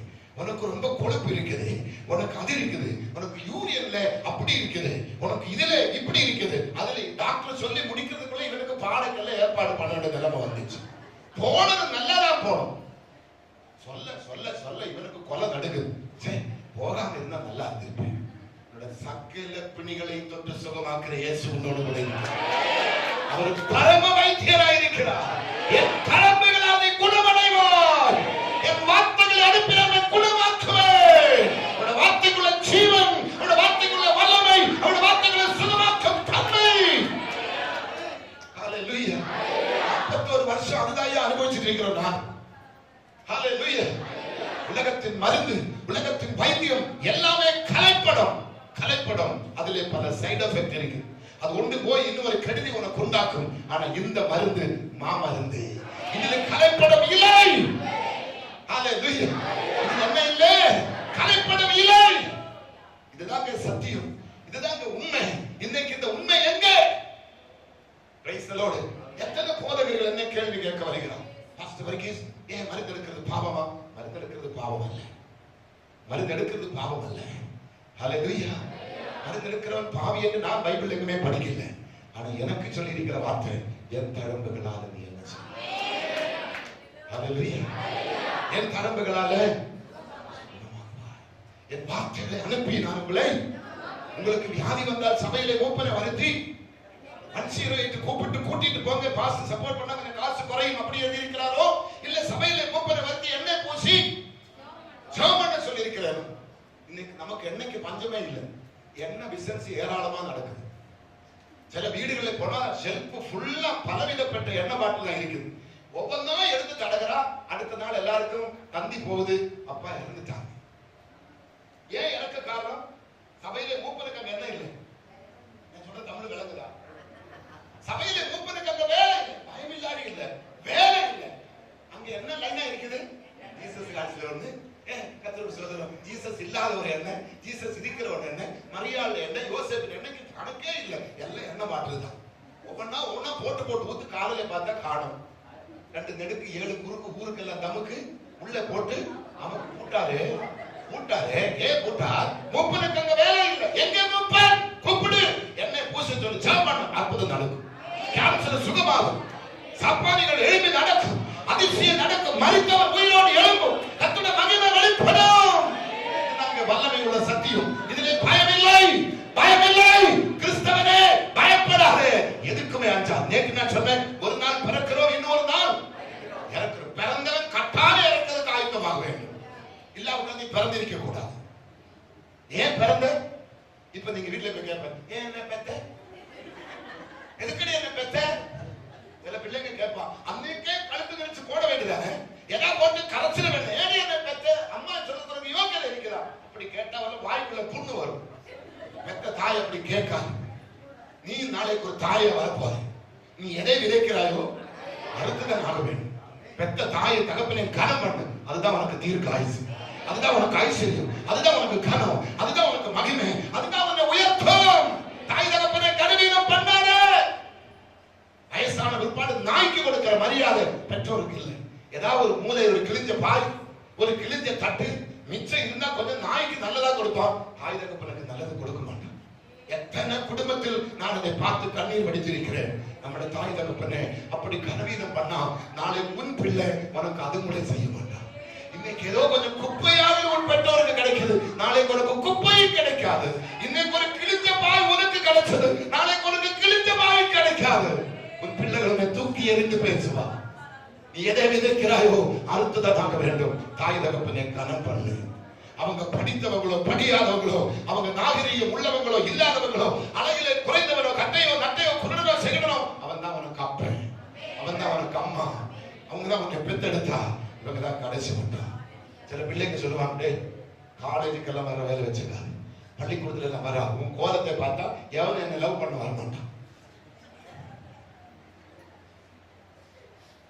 உனக்கு ரொம்ப கொழுப்பு இருக்குது, உனக்கு அது இருக்குது, உனக்கு யூரியன்ல அப்படி இருக்குது, உனக்கு இதுல இப்படி இருக்குது. அதுல டாக்டர் சொல்லி முடிக்கிறதுக்குள்ள இவனுக்கு பாடங்கள்ல ஏற்பாடு பண்ண வேண்டிய நிலைமை வந்துச்சு. போனது நல்லாதான் போனோம். சொல்ல சொல்ல சொல்ல இவனுக்கு கொலை நடுக்குது. சரி, போகாம இருந்தா நல்லா இருந்திருப்பேன். சகல பிணிகளை தொட்டு சுகமாக்குற இயேசு உன்னோடு கூட அவருக்கு பரம வைத்தியராய் இருக்கிறார். என் கரம்புகள் அதை குணமடைவார், என் வார்த்தைகளை அனுப்பினவன் குணமாக்குவேன். அவருடைய வார்த்தைக்குள்ள ஜீவன், அவருடைய வார்த்தைக்குள்ள வல்லமை, அவருடைய வார்த்தைக்குள்ள சுகமாக்கும் தன்மை. ஹல்லேலூயா. 41 வருஷம் அதுதான் அனுபவிச்சுட்டு இருக்கிறோம் நான். ஹல்லேலூயா. உலகத்தின் மருந்து, உலகத்தின் வைத்தியம் எல்லாமே கலைப்படம், கலைப்படம். அதிலே பல சைடு எஃபெக்ட் இருக்கு. அது ஒன்று போய் இன்னொரு கெடுதி உனக்கு உண்டாக்கும். ஆனா இந்த மருந்து மாமருந்து. இதுல கலைப்படம் இல்லை. ஹல்லேலூயா. இது என்ன இல்லை? கலைப்படம் இல்லை. இதுதாங்க சத்தியம், இதுதாங்க உண்மை. இன்னைக்கு இந்த உண்மை எங்க? Price the Lord. எத்தனை போதகர்கள் என்ன கேள்வி கேட்க வருகிறார்? பாஸ்டர் வர்கீஸ், ஏன் மருந்து எடுக்கிறது பாவமா? மருந்து எடுக்கிறது பாவம் அல்ல, மருந்து எடுக்கிறது பாவம் அல்ல. ஹல்லேலூயா. மருந்து எடுக்கிறவன் பாவி என்று நான் பைபிள் எங்குமே படிக்கல. ஆனா எனக்கு சொல்லி இருக்கிற வார்த்தை, என் தழும்புகளால நீ என்ன செய்ய? ஹல்லேலூயா. என் தழும்புகளால என் வார்த்தைகளை அனுப்பி நான் உங்களுக்கு வியாதி வந்தால் சபையிலே மூப்பனை வருத்தி கூட்டிட்டு போங்க, பாஸ்டர் சப்போர்ட் பண்ணாங்க, காசு குறையும் அப்படி எழுதி இருக்கிறாரோ, இல்ல சபையிலே மூப்பனை வருத்தி எண்ணெய் பூசி ஜெபம் பண்ண சொல்லி இருக்கிறாரோ? இன்னைக்கு நமக்கு எண்ணெய்க்கு பஞ்சமே இல்லை. எண்ணெய் பிசினஸ் ஏராளமா நடக்குது. சில வீடுகளில் போனா ஷெல்ஃப் ஃபுல்லா பலவிதப்பட்ட எண்ணெய் பாட்டில் இருக்குது. ஒவ்வொன்றா எடுத்து தடகிறா. அடுத்த நாள் எல்லாருக்கும் தந்தி போகுது, அப்பா இறந்துட்டாங்க. ஏன் இறக்க காரணம்? சபையிலே மூப்பனுக்கு அங்க என்ன இல்லை? நான் சொல்ற தமிழ் விளங்குதா? சபையிலே மூப்பனுக்கு அங்க வேலை இல்லை, பயமில்லாடி இல்லை, வேலை இல்லை. அங்க என்ன லைனா இருக்குது? ஜீசஸ் காட்சியில வந்து கர்த்தருடைய சோதரம், ஜீசஸ் இல்லாதவர் என்ன, ஜீசஸ் இருக்கிறவர் என்ன, மரியாள் என்ன, யோசேப்பு என்னைக்கு கணக்கே இல்லை. எல்லாம் என்ன மாற்றுதான். ஒவ்வொன்னா ஒன்னா போட்டு போட்டு ஊத்து. காலையில பார்த்தா காணும். 2 நெடுக்கு 7 குறுக்கு ஊருக்கெல்லாம் தமக்கு உள்ள போட்டு அவனுக்கு கூட்டாரு. ஏன் கூட்டார்? மூப்பனுக்கு அங்க வேலை இல்லை. எங்க மூப்பன்? கூப்பிடு, என்னை பூச சொல்லி ஜெபம் பண்ணு. அற்புதம் நடக்கும், கேன்சர் சுகமாகும், சப்பானிகள் எழுப்பி நடக்கும், அதிசயம் நடக்கும், மரித்தவர் உயிரோடு எழும்பும், கர்த்தருடைய மகிமை வெளிப்படும். நாங்க வல்லமை உள்ள சத்தியம். இதிலே பயமில்லை, பயமில்லை. கிறிஸ்தவனே பயப்படாதே, எதுக்குமே அஞ்சாது. நேற்று நான் சொன்னேன், ஒரு நாள் பிறக்கிறோம், இன்னொரு நாள் இறக்கிறோம். பிறந்தவன் கட்டாயம் இறக்கிறதுக்கு ஆயத்தமாக வேண்டும். இல்லாவிட்டால் நீ பிறந்திருக்க கூடாது. ஏன் பிறந்த? இப்ப நீங்க வீட்டுல போய் கேட்பேன், ஏன் என்ன பெத்த? எதுக்கடி என்ன பெத்த? சில பிள்ளைங்க கேட்பான், அன்னைக்கே கழுத்து நினைச்சு போட வேண்டியதானே, எதா போட்டு கரைச்சிட வேண்டிய. ஏன் என்ன பெத்த? அம்மா சொல்லுறதுக்கு யோகியதை இருக்கிறா. அப்படி கேட்டாவது வாய்க்குள்ள புண்ணு வரும். பெத்த தாய் அப்படி கேட்காது. நீ நாளைக்கு ஒரு தாயை வரப்போற. நீ எதை விதைக்கிறாயோ அடுத்துதான் ஆக வேண்டும். பெத்த தாயை தகப்பனை கனம் பண்ணு. அதுதான் உனக்கு தீர்க்க ஆயுசு, அதுதான் உனக்கு ஐஸ்வர்யம், அதுதான் உனக்கு கனம், அதுதான் உனக்கு மகிமை, அதுதான் உன்னை உயர்த்தும். தாய் தகப்பனை கனவீனம் பண்ணாத. வயசான விற்பாடு நாய்க்கு கொடுக்கிற மரியாதை பெற்றோருக்கு இல்லை. ஏதாவது ஒரு மூலை, ஒரு கிழிஞ்ச பாய், ஒரு கிழிஞ்ச தட்டு மிச்சம் இருந்தா கொஞ்சம் நாய்க்கு நல்லதா கொடுப்பான். தாய் தகப்பனுக்கு நல்லது கொடுக்க மாட்டான். எத்தனை குடும்பத்தில் நான் அதை பார்த்து கண்ணீர் வடித்திருக்கிறேன். நம்முடைய தாய் தகப்பனே அப்படி கனவீனம் பண்ணா நாளை உன் பிள்ளை உனக்கு அது கூட செய்ய மாட்டான். இன்னைக்கு ஏதோ கொஞ்சம் குப்பையாக உன் பெற்றோருக்கு கிடைக்குது, நாளைக்கு உனக்கு குப்பையும் கிடைக்காது. இன்னைக்கு ஒரு கிழிஞ்ச பாய் உனக்கு கிடைச்சது, நாளைக்கு உனக்கு கிழிஞ்ச பாய் கிடைக்காது. உன் பிள்ளைகளை தூக்கி எறிந்து பேசுவா. நீ எதை விதைக்கிறாயோ அறுத்துதான் வேண்டும். தாய் தகப்பனை கனம் பண்ணு. அவங்க படித்தவங்களோ படியாதவங்களோ, அவங்க நாகரீகம் உள்ளவங்களோ இல்லாதவங்களோ, அழகிலே குறைந்தவனோ கட்டையோ நட்டையோ குருடனோ செகடனோ, அவன் தான் உனக்கு அப்பன், அவன் தான் உனக்கு அம்மா, அவங்க தான் உனக்கு பெத்தெடுத்தா, இவங்க தான் கடைசி மட்டும். சில பிள்ளைங்க சொல்லுவாங்க, காலேஜுக்கெல்லாம் வர வேலை வச்சுக்காது, பள்ளிக்கூடத்துல எல்லாம் வரா, உன் கோலத்தை பார்த்தா எவன் என்ன லவ் பண்ண வர மாட்டான்,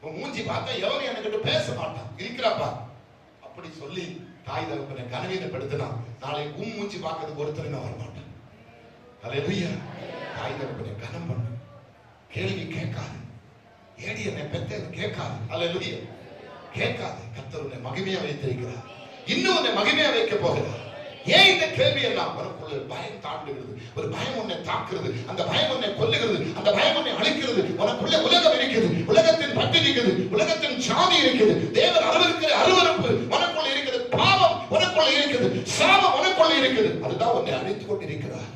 உன் மூஞ்சி பார்த்தா எவன் என்கிட்ட பேச மாட்டான், இருக்கிறாப்பா. அப்படி சொல்லி தாய் தகப்பனை கனவீனப்படுத்தினா நாளை உன் மூஞ்சி பார்க்கறதுக்கு ஒருத்தர் வர மாட்டான். அல்லேலூயா. தாய் தகப்பனை கனம் பண்ணு. கேள்வி கேட்காது. ஏடி என்னை பெத்த கேட்காது. அல்லேலூயா. கேட்காது. கர்த்தர் உன்னை மகிமையா வைத்திருக்கிறார். இன்னும் உன்னை மகிமையா வைக்க போகிறார். ஏன் இந்த கேள்வி எல்லாம்? உனக்குள்ள பயம் தாண்டுகிறது, ஒரு பயம் உன்னை தாக்குறது, அந்த பயம் உன்னை கொல்லுகிறது, அந்த பயம் உன்னை அழிக்கிறது. உனக்குள்ள உலகம் இருக்குது, உலகத்தின் பட்டு இருக்குது, உலகத்தின் சாதி இருக்குது, தேவன் அளவிற்கிற அருவருப்பு உனக்குள்ள இருக்குது, பாவம் உனக்குள்ள இருக்குது, சாபம் உனக்குள்ள இருக்குது. அதுதான் உன்னை அழித்துக் கொண்டிருக்கிறார்.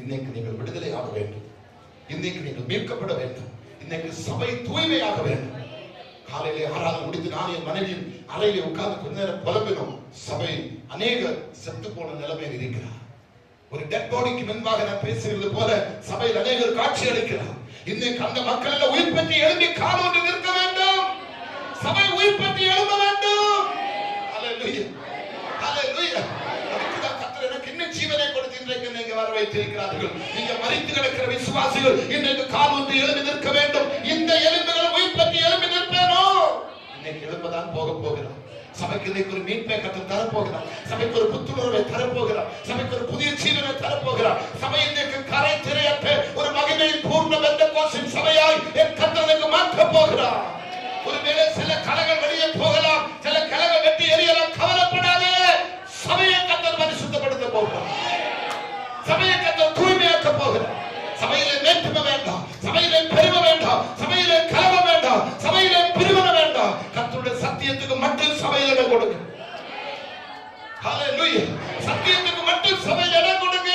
இன்னைக்கு நீங்கள் விடுதலை ஆக வேண்டும். இன்னைக்கு நீங்கள் மீட்கப்பட வேண்டும். இன்னைக்கு சபை தூய்மையாக வேண்டும். காலையிலே ஆராதனை முடித்து நான் என் மனைவியும் அறையிலே உட்கார்ந்து கொஞ்ச நேரம் புலம்பினோம். சபை அநேக செத்து போன நிலைமையில் இருக்கிறார். ஒரு டெட் பாடிக்கு முன்பாக நான் பேசுகிறது போல சபையில் அநேகர் காட்சி அளிக்கிறார். இன்னைக்கு அந்த மக்கள் எல்லாம் உயிர் பற்றி எழும்பி காலோடு நிற்க வேண்டும். சபை உயிர் பற்றி எழும்ப வேண்டும். ஹல்லேலூயா, ஹல்லேலூயா. அதுக்குதான் கர்த்தர் எனக்கு இன்னும் ஜீவனை கொடுத்து இன்றைக்கு நீங்க வர வைத்திருக்கிறார்கள். நீங்க மரித்து கிடக்கிற விசுவாசிகள் இன்றைக்கு காலோடு எழும்பி நிற்க வேண்டும். இந்த எலும்புகள் உயிர் பற்றி எழும்பி நிற்பேனோ. இன்னைக்கு எழுப்பதான் போக போகிறோம். சபைக்கு இன்னைக்கு ஒரு மீட்பை கர்த்தர் தரப்போகிறார். சபைக்கு ஒரு புத்துணர்வை தரப்போகிறார். சபைக்கு ஒரு புதிய ஜீவனை தரப்போகிறார். சபை இன்னைக்கு கரை திரையற்ற ஒரு மகிமையின் பூர்ண பெந்தெகோஸ்தின் சபையாய் என் கர்த்தருக்கு மாற்ற போகிறார். ஒருவேளை சில கலங்கள் வெளியே போகலாம், சில கலங்கள் வெட்டி எரியலாம், கவலைப்படாதே. சபையை கர்த்தர் பரிசுத்தப்படுத்த போகிறார். சபையை கர்த்தர் தூய்மையாக்க போகிறார். சபையிலே மேன்மை வேண்டாம், சபையிலே பெருமை வேண்டாம், சபையிலே கலவரம் வேண்டாம், சபையிலே பிரிவினை வேண்டாம். கர்த்தருடைய சத்தியத்துக்கு மட்டும் சபையில் இடம் கொடுங்க. ஹல்லேலூயா. சத்தியத்துக்கு மட்டும் சபையில் இடம் கொடுங்க.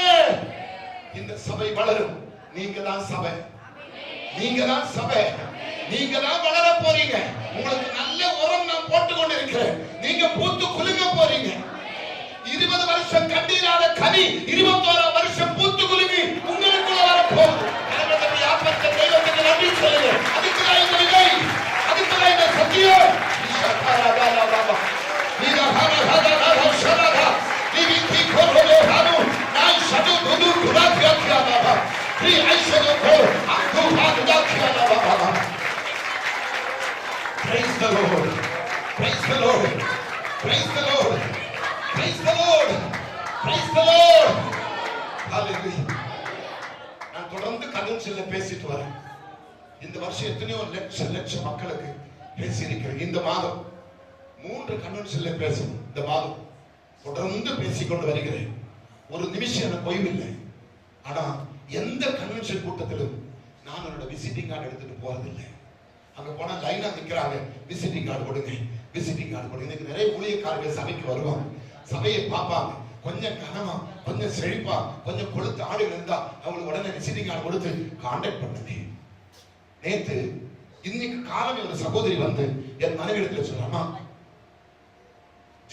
இந்த சபை வளரும். நீங்க தான் சபை, நீங்க தான் சபை, நீங்க தான் வளர போறீங்க. உங்களுக்கு நல்ல உரம் நான் போட்டுக் கொண்டிருக்கிறேன். நீங்க பூத்து குலுங்க போறீங்க. 20 வருஷம் கண்டீராத கனி 21ஆம் வருஷம் பூத்து குலுங்கி உங்களுக்குள்ள வர போகுது. தெய்வத்துக்கு நன்றி சொல்லுங்க. அதுக்கு இந்த விதை, அதுக்கு Praise the Lord. Praise the Lord. Praise the Lord. Praise the Lord. Praise the Lord. Hallelujah. நான் தொடர்ந்து கன்வென்ஷன்ல பேசிட்டு வரேன். இந்த வருஷம் எத்தனையோ லட்சம் மக்களுக்கு பேசியிருக்கிறேன். இந்த மாதம் 3 கன்வென்ஷன்ல பேசணும். இந்த மாதம் தொடர்ந்து பேசிக்கொண்டு வருகிறேன். ஒரு நிமிஷம் எனக்கு ஓய்வில்லை. ஆனா எந்த கன்வென்ஷன் கூட்டத்திலும் நான் என்னோட விசிட்டிங் கார்டு எடுத்துட்டு போறதில்லை. அங்க போனா லைனா நிக்கிறாங்க, விசிட்டிங் கார்டு கொடுங்க, விசிட்டிங் கார்டு கொடுங்க. இன்னைக்கு நிறைய ஊழியக்காரர்கள் சபைக்கு வருவாங்க, சபையை பார்ப்பாங்க. கொஞ்சம் கனமா, கொஞ்சம் செழிப்பா, கொஞ்சம் கொழுத்து ஆடுகள் இருந்தா அவங்களுக்கு உடனே விசிட்டிங் கார்டு கொடுத்து கான்டாக்ட் பண்ணுங்க. நேத்து இன்னைக்கு காலமே ஒரு சகோதரி வந்து என் மனைவிடத்துல சொன்னாமா,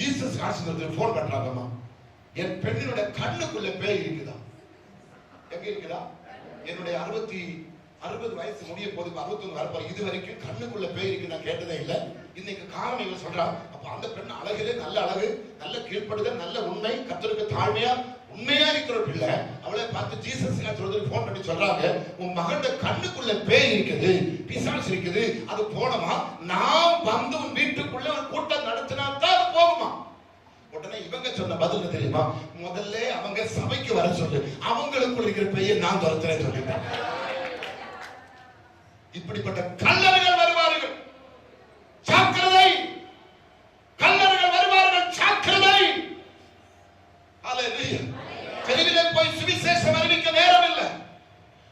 ஜீசஸ் ஆசீர்வாதத்துக்கு போன் பண்றாங்கம்மா, என் பெண்ணினோட கண்ணுக்குள்ள பேய் இருக்குதா. எங்க இருக்குதா? என்னுடைய 60 வயசு முடிய போது 61 வரப்போ இது வரைக்கும் கண்ணுக்குள்ள பேய் இருக்கு நான் கேட்டதே இல்லை. இன்னைக்கு காரணம் இவன் சொல்றா. அப்ப அந்த பெண் அழகிலே நல்ல அழகு, நல்ல கீழ்ப்படுதல், நல்ல உண்மை, கர்த்தருக்கு தாழ்மையா உண்மையா இருக்கிற பிள்ளை. அவளை பார்த்து ஜீசஸ் சொல்றதுக்கு போன் பண்ணி சொல்றாங்க, உன் மகன் கண்ணுக்குள்ள பேய் இருக்குது, பிசாசு இருக்குது, அது போனமா நான் வந்து உன் வீட்டுக்குள்ள ஒரு கூட்டம் நடத்தினா தான் அது போகுமா. உடனே இவங்க சொன்ன பதில் தெரியுமா? முதல்ல அவங்க சபைக்கு வர சொல்லு, அவங்களுக்குள்ள இருக்கிற பேயை நான் துரத்துறேன் சொல்லிட்டேன். இப்படிப்பட்ட கல்லர்கள் வருவார்கள், ஜாக்கிரதை. கல்லர்கள் வருவார்கள், ஜாக்கிரதை. ஹல்லேலூயா. தெருவிலே போய் சுவிசேஷம் அறிவிக்க நேரம் இல்லை.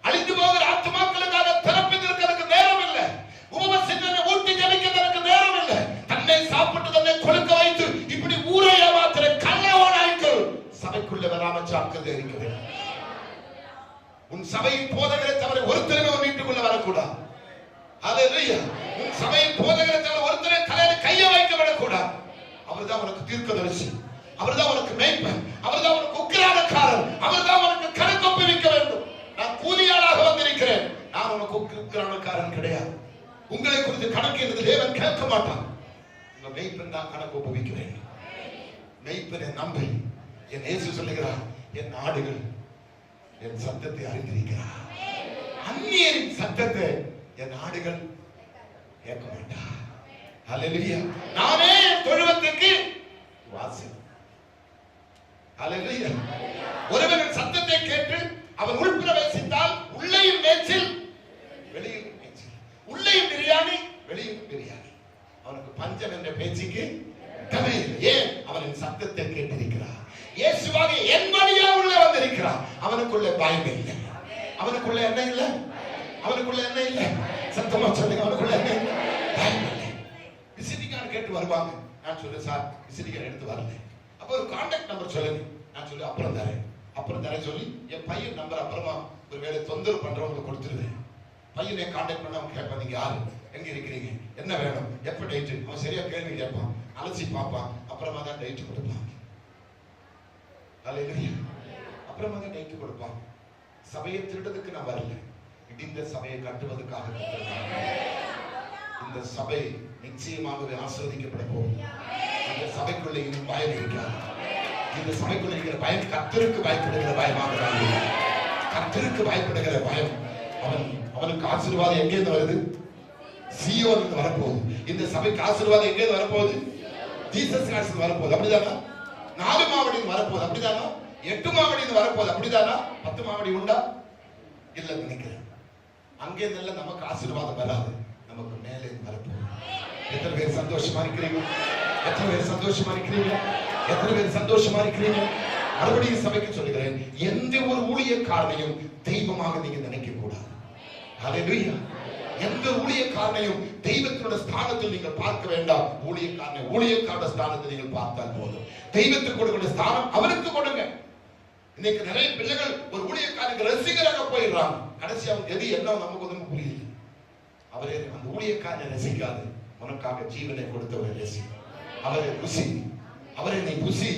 அழிந்து போகிற ஆத்துமாக்களுக்காக தெரப்பி நிற்கிறதுக்கு நேரம் இல்லை. உபவாசத்தை ஊட்டி ஜெபிக்கிறதுக்கு நேரம் இல்லை. தன்னை சாப்பிட்டு தன்னை கொடுக்க வைத்து இப்படி ஊரை ஏமாத்துற கள்ளவனாய்கள் சபைக்குள்ள வராம ஜாக்கிரதை இருக்கிறது. உன் சபையின் போதகரை தவிர ஒருத்தருமே உன் வீட்டுக்குள்ள வரக்கூடாது. ஹல்லேலூயா. உன் சபையின் போதகரை தவிர ஒருத்தரை தலையில கையை வைக்க விடக்கூடாது. அவர்தான் உனக்கு தீர்க்கதரிசி, அவர்தான் உனக்கு மேய்ப்பன், அவர்தான் உனக்கு உக்கிரானக்காரன், அவர்தான் உனக்கு கணக்கு ஒப்புவிக்க வேண்டும். நான் கூலியாளாக வந்திருக்கிறேன், நான் உனக்கு உக்கிரானக்காரன் கிடையாது. உங்களை குறித்து கணக்கு என்று தேவன் கேட்க மாட்டான். உங்க மேய்ப்பன் தான் கணக்கு ஒப்புவிக்க வேண்டும். மேய்ப்பனை நம்பி என் இயேசு சொல்லுகிறார், என் ஆடுகள் என் சத்தத்தை அறிந்திருக்கிறார். அந்நியரின் சத்தத்தை என் ஆடுகள் கேட்க மாட்டார். ஹல்லேலூயா. நானே தொழுவத்துக்கு வாசல். ஹல்லேலூயா. ஒருவன் சத்தத்தை கேட்டு அவன் உள்பிரவேசித்தால் உள்ளேயும் மேய்ச்சல் வெளியும் மேய்ச்சல், உள்ளேயும் பிரியாணி வெளியும் பிரியாணி. அவனுக்கு பஞ்சம் என்ற பேச்சுக்கு தேவையில்லை. ஏன்? அவனின் சத்தத்தை கேட்டிருக்கிறார். இயேசுவாக என் வழியா உள்ள வந்திருக்கிறார். அவனுக்குள்ள பயம் இல்லை, அவனுக்குள்ள என்ன இல்லை, அவனுக்குள்ள என்ன இல்லை. சத்தமா சொல்லுங்க, அவனுக்குள்ள என்ன இல்லை, பயம் இல்லை. விசிட்டிங் கார்டு கேட்டு வருவாங்க. நான் சொல்றேன், சார் விசிட்டிங் கார்டு எடுத்து வரல. அப்ப ஒரு கான்டாக்ட் நம்பர் சொல்லுங்க. நான் சொல்லி அப்புறம் தரேன் சொல்லி என் பையன் நம்பர் அப்புறமா ஒரு வேலை தொந்தரவு பண்றவங்களுக்கு கொடுத்துருவேன். பையனை கான்டாக்ட் பண்ண அவங்க கேட்பான், நீங்க யாரு, எங்க இருக்கிறீங்க, என்ன வேணும், எப்ப டேட். அவன் சரியா கேள்வி கேட்பான், அலசி பார்ப்பான், அப்புறமா தான் டேட் கொடுப்பான். ஹல்லேலூயா. அப்புறமா தான் டேட் கொடுப்பான். சபையை திருடுறதுக்கு நான் வரல, இந்த சபையை கட்டுவதற்காக. இந்த சபை நிச்சயமாகவே ஆசீர்வதிக்கப்பட போகும். இந்த சபைக்குள்ள இன்னும் பயம் இருக்காது. இந்த சபைக்குள்ள இருக்கிற பயம் கர்த்தருக்கு பயப்படுகிற பயமாக, கர்த்தருக்கு பயப்படுகிற பயம். அவனுக்கு ஆசீர்வாதம் எங்கேருந்து வருது? சீயோனுக்கு வரப்போகுது. இந்த சபைக்கு ஆசீர்வாதம் எங்கேருந்து வரப்போகுது? ஜீசஸ் கிறிஸ்து வரப்போகுது. அப்படிதானா? 4 மாவடின்னு வரப்போகுது. அப்படிதானா? 8 மாவடின்னு வரப்போகுது. அப்படிதானா? 10 மாவடி உண்டா? இல்ல நினைக்கிறேன். அங்கே நல்ல நமக்கு ஆசீர்வாதம் வராது, நமக்கு மேலே வரப்போகுது. எத்தனை பேர் சந்தோஷமா இருக்கிறீங்க? எத்தனை பேர் சந்தோஷமா இருக்கிறீங்க? எத்தனை பேர் சந்தோஷமா இருக்கிறீங்க? மறுபடியும் சபைக்கு சொல்லுகிறேன், எந்த ஒரு ஊழியக்காரனையும் தெய்வமாக நீங்க நினைக்க கூடாது. ஹல்லேலூயா. எந்த ஊழியக்காரனையும் தெய்வத்தினுடைய ஸ்தானத்தில் நீங்கள் பார்க்க வேண்டாம். ஊழியக்காரன ஸ்தானத்தில் நீங்கள் பார்த்தால் போதும். தெய்வத்துக்கு கொடுக்கிற ஸ்தானம் அவருக்கு கொடுங்க. இன்னைக்கு நிறைய பிள்ளைகள் ஒரு ஊழியக்காரனுக்கு ரசிகராக போயிடுறாங்க. கடைசி அவங்க எது என்ன நமக்கு ஒன்றும் புரியல. அவரே அந்த ஊழியக்காரனை ரசிக்காது, உனக்காக ஜீவனை கொடுத்தவரை ரசி. அவரை ருசி, அவரை நீ புசி,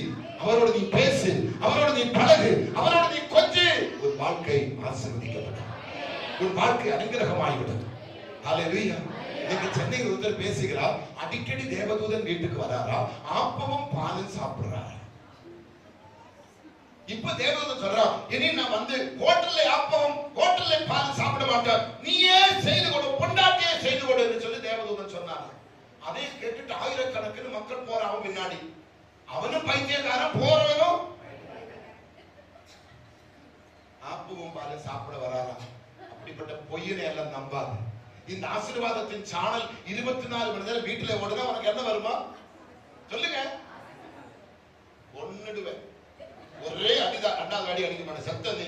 அவரோடு நீ பேசு, அவரோடு நீ பழகு, அவரோடு நீ கொஞ்சு. ஒரு வாழ்க்கை ஆசீர்வதிக்கப்படும், ஒரு வாழ்க்கை அனுகிரகமாகிவிடும். ஹல்லேலூயா. இன்னைக்கு சென்னையில் ஒருத்தர் பேசுகிறார், அடிக்கடி தேவதூதன் வீட்டுக்கு வராரா, ஆப்பமும் பாலும் சாப்பிடுறாரா. இப்ப தேவதூதன் சொல்றான், இனி நான் வந்து ஹோட்டல்ல அப்பம் ஹோட்டல்ல பால் சாப்பிட மாட்டேன், நீயே செய்து கொடு, பொண்டாட்டியே செய்து கொடு என்று சொல்லி தேவதூதன் சொன்னாங்க. அதை கேட்டுட்டு ஆயிரக்கணக்கில் மக்கள் போறான் பின்னாடி. அவனும் பைத்தியக்காரன், போறவனும் ஆப்பவும் பால் சாப்பிட வராதான். அப்படிப்பட்ட பொய்யனை எல்லாம் நம்பாது. இந்த ஆசீர்வாதத்தின் சேனல் 24 மணி நேரம் வீட்டுல ஓடுனா உனக்கு என்ன வருமா சொல்லுங்க? ஒன்னுடுவேன், ஒரே அடிதான், 2வது அடி அடிக்க மாட்டேன். சத்தம் நீ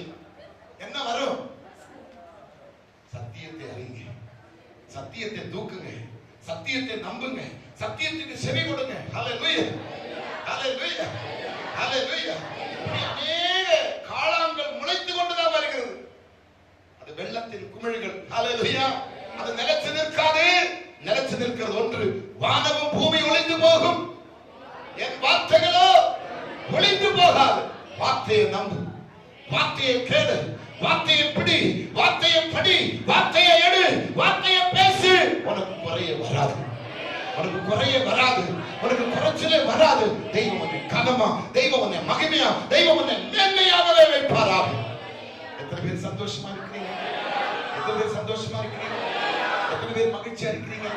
என்ன வரும்? சத்தியத்தை அறிங்க, சத்தியத்தை தூக்குங்க, சத்தியத்தை நம்புங்க, சத்தியத்துக்கு செவி கொடுங்க. ஹல்லேலூயா, ஹல்லேலூயா, ஹல்லேலூயா. அநேக காளான்கள் முளைத்து கொண்டுதான் வருகிறது. அது வெள்ளத்தின் குமிழ்கள். ஹல்லேலூயா. அது நிலைச்சு நிற்காது. நிலைச்சு நிற்கிறது ஒன்று, வானமும் பூமி ஒளிந்து போகும், என் வார்த்தைகளோ ஒளிந்து போகாது. வார்த்தையை நம்பு, வார்த்தையை கேளு, வார்த்தையை பிடி, வார்த்தையை படி, வார்த்தையை எடு, வார்த்தையை பேசு. உனக்கு குறைய வராது, உனக்கு குறைய வராது, உனக்கு குறைச்சலே வராது. தெய்வம் உன்னை கனமா, தெய்வம் உன்னை மகிமையா, தெய்வம் உன்னை மேன்மையாகவே வைப்பாராக. எத்தனை பேர் சந்தோஷமா இருக்கிறீங்க? எத்தனை பேர் சந்தோஷமா இருக்கிறீங்க? எத்தனை பேர் மகிழ்ச்சியா இருக்கிறீங்க?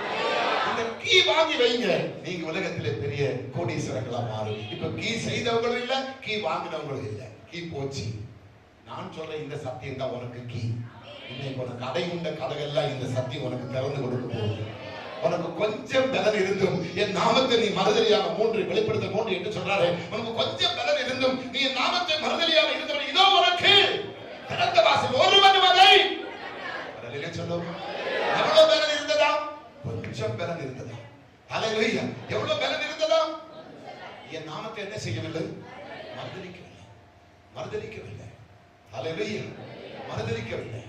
இந்த கீ வாங்கி வைங்க, நீங்க உலகத்திலே பெரிய கோடீஸ்வரங்களா மாறும். இப்ப கீ செய்தவங்களும் இல்ல, கீ வாங்கினவங்களும் இல்ல, கீ போச்சு. நான் சொல்றேன், இந்த சத்தியம் தான் உனக்கு கீ. இன்னைக்கு உனக்கு அடை உண்ட கதைகள்லாம் இந்த சத்தியம் உனக்கு திறந்து கொடுக்க போகுது. உனக்கு கொஞ்சம் பலன் இருந்தும் என் நாமத்தை நீ மறுதலியாக 3 வெளிப்படுத்த 3 என்று சொல்றாரு. உனக்கு கொஞ்சம் பலன் இருந்தும் நீ என் நாமத்தை மறுதலியாக இருந்தவன், இதோ உனக்கு திறந்த வாசல், ஒருவன் அதை சொல்லும். எவ்வளவு பலன் இருந்ததா? கொஞ்சம் பலன் இருந்ததா? ஹல்லேலூயா. எவ்வளவு பலன் இருந்ததா? என் நாமத்தை என்ன செய்யவில்லை? மறுதலிக்கவில்லை, மறுதலிக்கவில்லை. ஹல்லேலூயா, மறுதலிக்கவில்லை.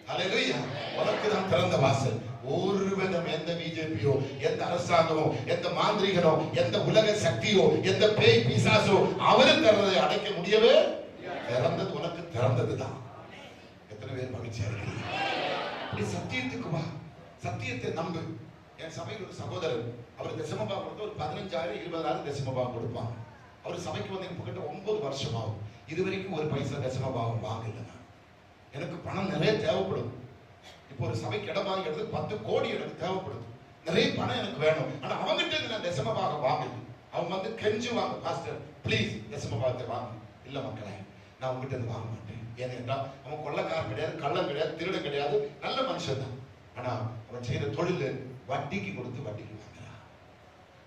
ஹல்லேலூயா. உனக்கு தான் திறந்த வாசல். ஒருவனும் எந்த பிஜேபியோ, எந்த அரசாங்கமோ, எந்த மாந்திரிகனோ, எந்த உலக சக்தியோ, எந்த பேய் பிசாசோ அவரு திறந்ததை அடைக்க முடியவே. திறந்தது உனக்கு திறந்ததுதான். எத்தனை பேர் மகிழ்ச்சியா இருக்கிறீங்க? சத்தியத்துக்கு வா, சத்தியத்தை நம்பு. என் சபையில் ஒரு சகோதரர், அவர் தசமபாகம் கொடுத்து ஒரு 15,000 20,000 தசமபாகம் கொடுப்பாங்க. அவர் சபைக்கு வந்து கிட்ட 9 வருஷம் ஆகும். இதுவரைக்கும் ஒரு பைசா தசமபாகம் வாங்கல. எனக்கு பணம் நிறைய தேவைப்படும். இப்போ ஒரு சபைக்கு இடம் வாங்கிறது 10 கோடி எனக்கு தேவைப்படுது. நிறைய பணம் எனக்கு வேணும். ஆனா அவங்கிட்ட நான் தசமபாகம் வாங்கல. அவங்க வந்து கெஞ்சுவாங்க, பாஸ்டர் ப்ளீஸ் தசமபாகத்தை வாங்க. இல்ல மக்களே, நான் உங்ககிட்ட இருந்து வாங்க மாட்டேன். ஏனென்றா அவன் கொள்ளக்காரன் கிடையாது, கள்ளம் கிடையாது, திருடன் கிடையாது, நல்ல மனுஷன் தான். ஆனா அவன் செய்யற தொழில் வட்டிக்கு கொடுத்து வட்டிக்கு வாங்குறான்.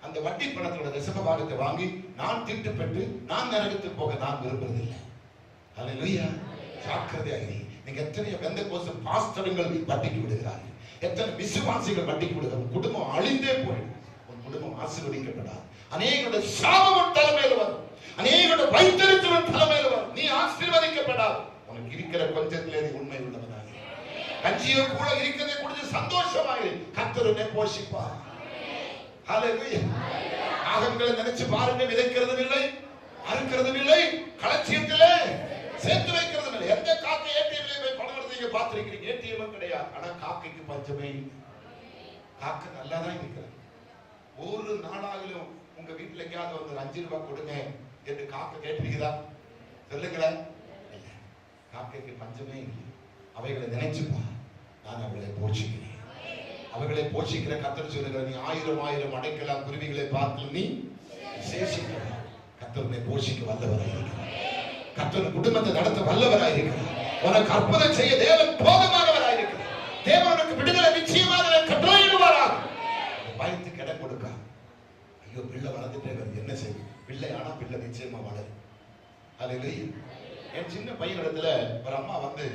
அந்த வட்டி பணத்தோட தசமபாகத்தை வாங்கி நான் தீட்டு பெற்று நான் நரகத்துக்கு போக நான் விரும்புறதில்லை. ஹல்லேலூயா. ஜாக்கிரதையாக. நீங்க எத்தனை வெந்த கோசம் பாஸ்டர்கள் வட்டிக்கு விடுகிறார்கள், எத்தனை விசுவாசிகள் வட்டிக்கு விடுகிறார்கள். குடும்பம் அழிந்தே போயிடும். உன் குடும்பம் ஆசீர்வதிக்கப்படாது. அநேகருடைய சாபம் தலைமையில் வரும், அநேகருடைய வைத்தறிச்சல் தலைமையில் வரும். நீ ஆசீர்வதிக்கப்படாது. உனக்கு இருக்கிற கொஞ்சத்திலே நீ உண்மை உள்ளவனாக, கஞ்சியை கூட இருக்கிறதை குடிச்சு சந்தோஷமாக கர்த்தர் உன்னை போஷிப்பார். ஹல்லேலூயா. ஆகங்களை நினைச்சு பாருங்க, விதைக்கிறதும் இல்லை, அறுக்கிறதும் இல்லை, களஞ்சியத்திலே சேர்த்து வைக்கிறதும் இல்லை. எந்த காக்கை ஏடிஎம்ல போய் பணம் எடுத்து நீங்க பார்த்திருக்கிறீங்க? ஏடிஎம் கிடையாது. ஆனா காக்கைக்கு பஞ்சமே இல்லை. காக்கை நல்லா தான் இருக்கிறது. ஒரு நாளாகிலும் உங்க வீட்டுல எங்கேயாவது வந்து 5 ரூபாய் கொடுங்க என்று காக்கை கேட்டிருக்குதா? சொல்லுங்களேன். காக்கைக்கு பஞ்சமே இல்லை. அவைகளை நினைச்சுப்பா, நான் அவர்களை போஷிக்கிறேன். அவர்களை போஷிக்கிற கர்த்தர் சொல்லுகிற, நீ 1000 அடைக்கலாம் குருவிகளை பார்த்து நீ விசேஷிக்கிறார். கர்த்தர் போஷிக்க வல்லவராய் இருக்கிறார். கர்த்தர் குடும்பத்தை நடத்த வல்லவராய் இருக்கிறார். உனக்கு அற்புதம் செய்ய தேவன் போதுமானவராய் இருக்கிறார். தேவன் உனக்கு விடுதலை நிச்சயமாக கட்டளையிடுவாராக. பயத்துக்கு இடம் கொடுக்க, ஐயோ பிள்ளை வளர்ந்துட்டே வருது, என்ன செய்யும்? பிள்ளை ஆனா பிள்ளை நிச்சயமா வளரும். ஹல்லேலூயா. என் சின்ன பையன் இடத்துல ஒரு அம்மா வந்து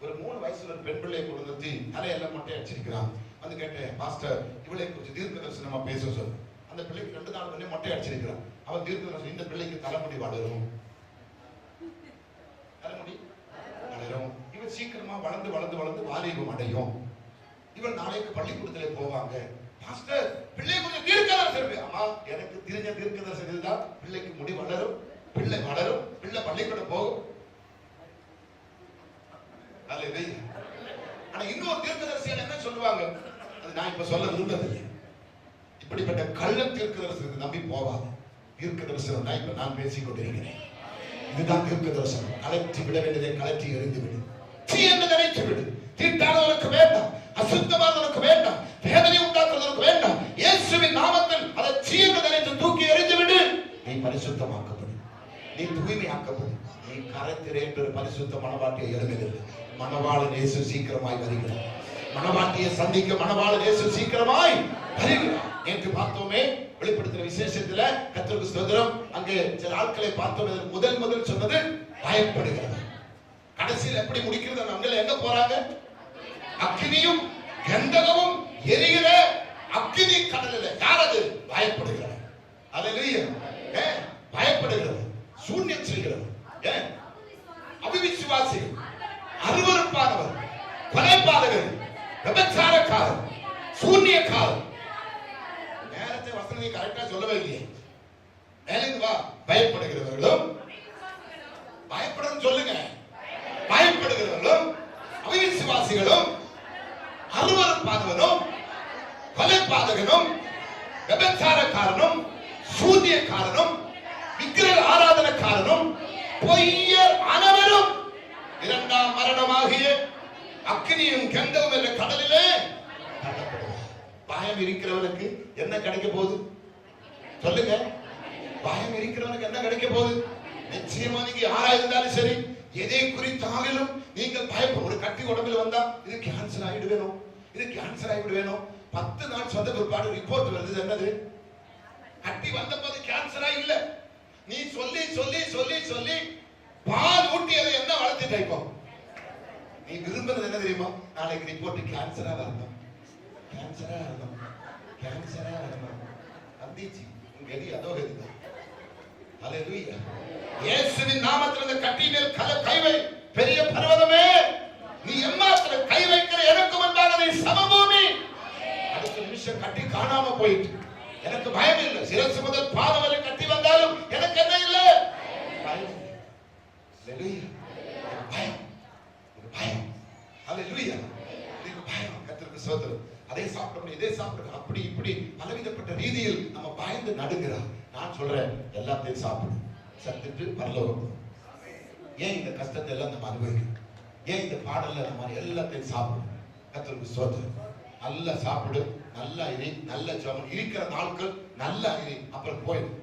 ஒரு 3 வயசுல ஒரு பெண் பிள்ளையை கொண்டு வந்து தலையெல்லாம் மொட்டை அடிச்சிருக்கிறான். வந்து கேட்டேன், பாஸ்டர் இவளை கொஞ்சம் தீர்க்க தரிசனமா பேச சொல்லு. அந்த பிள்ளைக்கு 2 நாள் முன்னே மொட்டை அடிச்சிருக்கிறான். அவன் தீர்க்க தரிசனம், இந்த பிள்ளைக்கு தலைமுடி வளரும், தலைமுடி வளரும், இவன் சீக்கிரமா வளர்ந்து வளர்ந்து வளர்ந்து வாலிபம் அடையும், இவன் நாளைக்கு பள்ளிக்கூடத்திலே போவாங்க. பாஸ்டர் பிள்ளை கொஞ்சம் தீர்க்க தரிசனம். அம்மா எனக்கு தெரிஞ்ச தீர்க்க தரிசனம் தான், பிள்ளைக்கு முடி வளரும், பிள்ளை வளரும், பிள்ளை பள்ளிக்கூடம் போகும். ஆனா இன்னொரு தீர்க்கதரிசிகள் என்ன சொல்லுவாங்க, அது நான் இப்ப சொல்ல விரும்பவில்லை. இப்படிப்பட்ட கள்ள தீர்க்கதரிசனத்தை நம்பி போவாங்க. தீர்க்கதரிசனம் இப்ப நான் பேசிக் கொண்டிருக்கிறேன். இதுதான் தீர்க்க தரிசனம். கலற்றி விட வேண்டியதை கலற்றி எறிந்து விடு. தீ என்று நினைத்து விடு. தீட்டானவனுக்கு வேண்டாம், அசுத்தமானவனுக்கு வேண்டாம், வேதனை உண்டாக்குவதற்கு வேண்டாம். இயேசுவின் நாமத்தில் அதை தீ என்று நினைத்து தூக்கி எறிந்து விடு. நீ பரிசுத்தமாக்கப்படும், நீ தூய்மையாக்கப்படும். நீ கரைத்திரே என்று பரிசுத்த மணவாட்டியை எழுதுகிறது. மணவாளன் இயேசு சீக்கிரமாய் வருகிறார். மணவாட்டியை சந்திக்க மணவாளன் இயேசு சீக்கிரமாய் வருகிறார் என்று பார்த்தோமே. வெளிப்படுத்தின விசேஷத்துல கர்த்தருக்கு ஸ்தோத்திரம். அங்கே சில ஆட்களை பார்த்தோம். முதல் சொன்னது பயப்படுகிறது. கடைசியில் எப்படி முடிக்கிறது? அவங்க எங்க போறாங்க? அக்கினியும் கந்தகமும் எரிகிற அக்கினி கடலில். யார் அது? பயப்படுகிறது. அல்லேலூயா. பயப்படுகிறது, சூன்யம் செய்கிறது, அவிசுவாசிகள், அருவருப்பானவர், கொலைபாதகர், விபச்சாரக்காரர், சூன்யக்காரர். நேரத்தை வசனத்தை கரெக்டா சொல்லவே இல்லையே. மேலிருந்து வா. பயப்படுகிறவர்களும், பயப்படும் சொல்லுங்க, பயப்படுகிறவர்களும், அவிசுவாசிகளும், அருவருப்பானவனும், கொலைபாதகனும், விபச்சாரக்காரனும், சூன்யக்காரனும், விக்கிரக ஆராதனக்காரனும், பொய்யர் அனைவரும் இரண்டாம் மரணமாகிய அக்கினியும் கந்தகம் என்ற கடலிலே தள்ளப்படுவார். பயம் இருக்கிறவனுக்கு என்ன கிடைக்க போகுது? சொல்லுங்க. பயம் இருக்கிறவனுக்கு என்ன கிடைக்க போகுது? நிச்சயமா நீங்க யாரா இருந்தாலும் சரி, எதை குறித்தாலும் நீங்கள் பயப்படும். ஒரு கட்டி உடம்புல வந்தா இது கேன்சர் ஆகிடு வேணும், இது கேன்சர் ஆகிடு வேணும். 10 நாள் சொந்த பிற்பாடு ரிப்போர்ட் வருது. என்னது? கட்டி வந்த போது கேன்சரா இல்ல. நீ சொல்லி சொல்லி சொல்லி சொல்லி பால் ஊட்டி அதை என்ன வளர்த்துட்டு இருப்போம். நீ விரும்புறது என்ன தெரியுமா? நாளைக்கு ரிப்போர்ட் கேன்சரா வரணும், கேன்சரா வரணும், கேன்சரா வரணும். அந்திச்சி கதி அதோ கதிதான். அல்லேலூயா. இயேசுவின் நாமத்தில் இந்த கட்டி மேல் கை வை. பெரிய பர்வதமே, நீ எம்மாத்திர கை வைக்கிற எனக்கு முன்பாக நீ சமபூமி. அடுத்த நிமிஷம் கட்டி காணாம போயிட்டு எனக்கு பயம் இல்லை. சிரசு முதல் பாதம் வரை கட்டி வந்தாலும் எனக்கு என்ன இல்லை? பயம். அல்லேலூயா. பயம், பயம். அல்லேலூயா. இது பயம். கர்த்தருக்கு ஸ்தோத்திரம். அதை சாப்பிடணும், இதை சாப்பிடணும், அப்படி இப்படி பலவிதப்பட்ட ரீதியில் நம்ம பயந்து நடுங்கிறோம். நான் சொல்றேன், எல்லாத்தையும் சாப்பிடு, சத்துட்டு பரலோகம். ஏன் இந்த கஷ்டத்தை எல்லாம் நம்ம அனுபவிக்கணும்? ஏன் இந்த பாடல்ல நம்ம எல்லாத்தையும் சாப்பிடும்? கர்த்தருக்கு ஸ்தோத்திரம். நல்லா சாப்பிடு, நல்லா இரு, நல்ல ஜெபம். இருக்கிற நாட்கள் நல்லா இரு. அப்புறம் போயிடும்.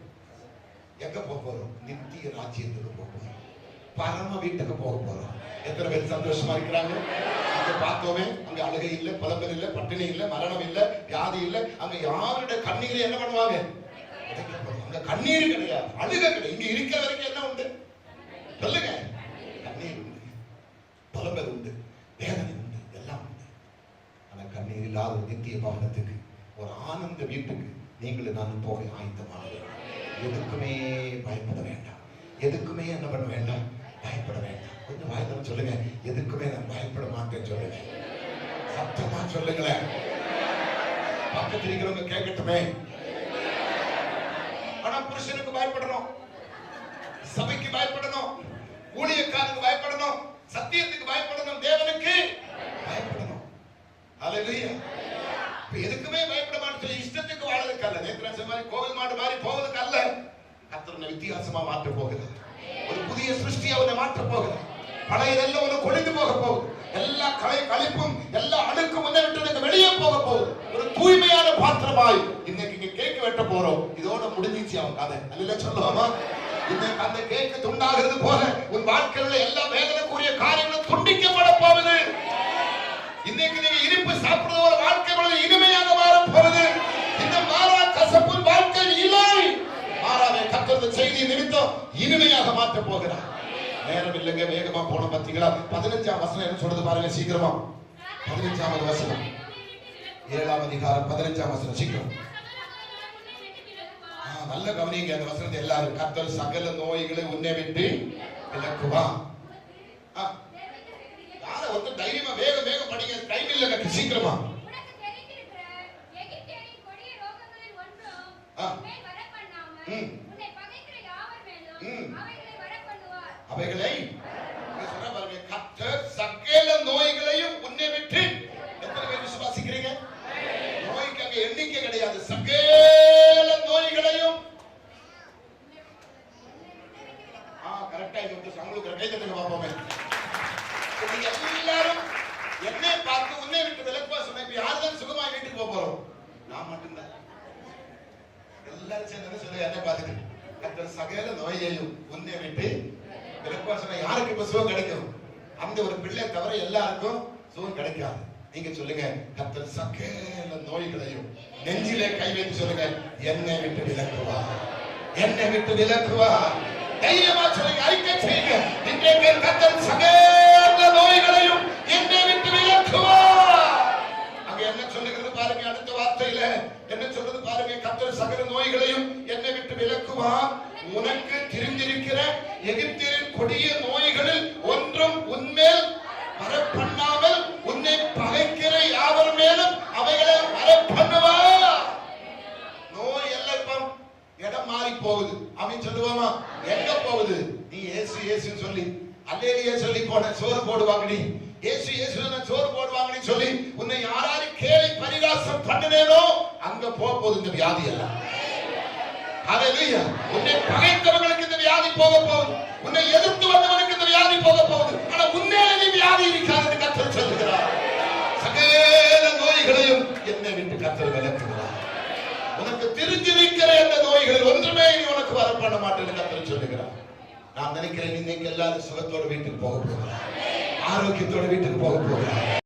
எங்க போக போறோம்? நித்திய ராஜ்யத்துக்கு போக போறோம், பரம வீட்டுக்கு போக போறோம். எத்தனை பேர் சந்தோஷமா இருக்கிறாங்க? அங்க பார்த்தோமே, அங்க அழுகை இல்லை, புலம்பல் இல்லை, பட்டினி இல்லை, மரணம் இல்லை, வியாதி இல்லை. அங்க யாருடைய கண்ணீரை என்ன பண்ணுவாங்க? அங்க கண்ணீர் கிடையாது, அழுகை கிடையாது. இங்க இருக்கிற வரைக்கும் என்ன உண்டு? சொல்லுங்க. கண்ணீர் உண்டு, புலம்பல் உண்டு, வேதனை உண்டு, எல்லாம் உண்டு. ஆனா கண்ணீர் இல்லாத நித்திய பவனத்துக்கு, ஒரு ஆனந்த வீட்டுக்கு நீங்களும் நானும் போக ஆயத்தமாக. எதுக்குமே பயப்பட வேண்டாம், எதுக்குமே என்ன பண்ண வேண்டாம்? பயப்பட வேண்டாம். கொஞ்சம் வாய்ப்பு சொல்லுங்க. எதுக்குமே நான் பயப்பட மாட்டேன்னு சொல்லுங்க. சத்தமா சொல்லுங்களேன். பக்கத்தில் இருக்கிறவங்க கேட்கட்டுமே. ஆனா புருஷனுக்கு பயப்படணும், சபைக்கு பயப்படணும், ஊழியக்காரனுக்கு பயப்படணும், சத்தியத்துக்கு பயப்படணும், தேவனுக்கு பயப்படணும். அல்லேலூயா. எதுக்குமே பயப்பட மாட்டேன். இஷ்டத்துக்கு வாழறதுக்கு அல்ல. நேற்று மாதிரி கோவில் மாடு மாதிரி போவதுக்கு அல்ல. கர்த்தர் வித்தியாசமா மாற்ற போகிறார். ஒரு புதிய சிருஷ்டி அவனை மாற்ற போகிறார். பழையதெல்லாம் ஒரு கொழிந்து போக போகுது. எல்லா கழிப்பும் எல்லா அழுக்கும் விட்டு வெளியே போக போகுது. ஒரு தூய்மையான பாத்திரமாய் இன்னைக்கு இங்க கேக் வெட்ட போறோம். இதோட முடிஞ்சிச்சு அவன் கதை. அல்ல சொல்லுவாமா? இன்னைக்கு அந்த கேக்கு துண்டாகிறது போல உன் வாழ்க்கையில எல்லா வேதனைக்குரிய காரியங்களும் துண்டிக்கப்பட போகுது. இன்னைக்கு நீங்க இனிப்பு சாப்பிடுறதோட வாழ்க்கை பொழுது இனிமையாக மாற போகுது. இந்த மாறா கசப்பு வாழ்க்கையில் இல்லை. மாறாவே கர்த்தர் செய்தி நிமித்தம் இனிமையாக மாற்ற போகிறார். நேரம் இல்லைங்க, வேகமா போன பாத்தீங்களா? 15ஆம் வசனம் என்ன சொல்றது பாருங்க சீக்கிரமா. 15ஆவது வசனம், 7ஆம் அதிகாரம் 15ஆம் வசனம் சீக்கிரம். நல்ல கவனிங்க அந்த வசனத்தை எல்லாரும். கர்த்தர் சகல நோய்களை உன்னை விட்டு விலக்குவான். யார ஒருத்தர் தைரியமா வேக படிங்க. டைம் இல்லைங்க, சீக்கிரமா. அவைகளை கர்த்தர் சகல நோய்களையும் உன்னை விட்டு. எத்தனை பேர் விசுவாசிக்கிறீங்க? நோய்க்கு அங்க எண்ணிக்கை கிடையாது. சகல நோய்களையும் கரெக்டா பார்ப்போமே. நீங்க எல்லாரும் என்னை பார்த்து உன்னை விட்டு விலக்குவா சொன்ன. இப்ப யாருதான் சுகமா வீட்டுக்கு போறோம்? நான் மட்டும்தான். எல்லாரும் சேர்ந்து சொல்ல என்னை பார்த்துட்டு கர்த்தர் சகல நோயையும் உன்னை விட்டு விலக்குவா சொன்ன. யாருக்கு இப்ப சுகம் கிடைக்கும்? அந்த ஒரு பிள்ளை தவிர எல்லாருக்கும் சுகம் கிடைக்காது. நீங்க சொல்லுங்க, கர்த்தர் சகல நோய்களையும் நெஞ்சிலே கை வைத்து சொல்லுங்க, என்னை விட்டு விலக்குவா, என்னை விட்டு விலக்குவா. தைரியமா சொல்லுங்க, அறிக்கை செய்யுங்க. இன்றைக்கு கர்த்தர் சகல நோய்களையும் என்னை விட்டு விலக்குவா. அங்க என்ன சொல்லுகிறது பாருங்க, அடுத்த வார்த்தையில என்ன சொல்றது பாருங்க. கர்த்தர் சகல நோய்களையும் என்னை விட்டு விலக்குவா. உனக்கு தெரிந்திருக்கிற எகிப்தியரின் கொடிய நோய்களில் ஒன்றும் உன்மேல் வரப்பண்ணாமல் உன்னை பகைக்கிற யாவர் மேலும் அவைகளை வரப்பண்ணுவா. நோய் எல்லாம் இடம் மாறி போகுது. அவன் சொல்லுவாமா, எங்க போகுது? நீ இயேசு இயேசுன்னு சொல்லி அல்லேலியா சொல்லி போன சோறு போடுவாங்கடி, இயேசு இயேசுன்னு சோறு போடுவாங்கடி சொல்லி உன்னை யாராரு கேலி பரிகாசம் பண்ணினேனோ அங்க போகுது இந்த வியாதி எல்லாம். ஹல்லேலூயா. உன்னை பகைத்தவர்களுக்கு இந்த வியாதி போக போகுது, உன்னை எதிர்த்து வந்தவனுக்கு இந்த வியாதி போக போகுது. ஆனா உன்னே நீ வியாதி இருக்காது கர்த்தர் சொல்லுகிறார். சகல நோய்களையும் என்னை விட்டு கர்த்தர் விலக்குகிறார். உனக்கு தெரிஞ்சிருக்கிற அந்த நோய்களில் ஒன்றுமே நீ உனக்கு வர பண்ண மாட்டேன்னு கர்த்தர் சொல்லுகிறார். நான் நினைக்கிறேன் இன்னைக்கு எல்லாரும் சுகத்தோட வீட்டுக்கு போக போகிறார், ஆரோக்கியத்தோட வீட்டுக்கு போக போகிறார்.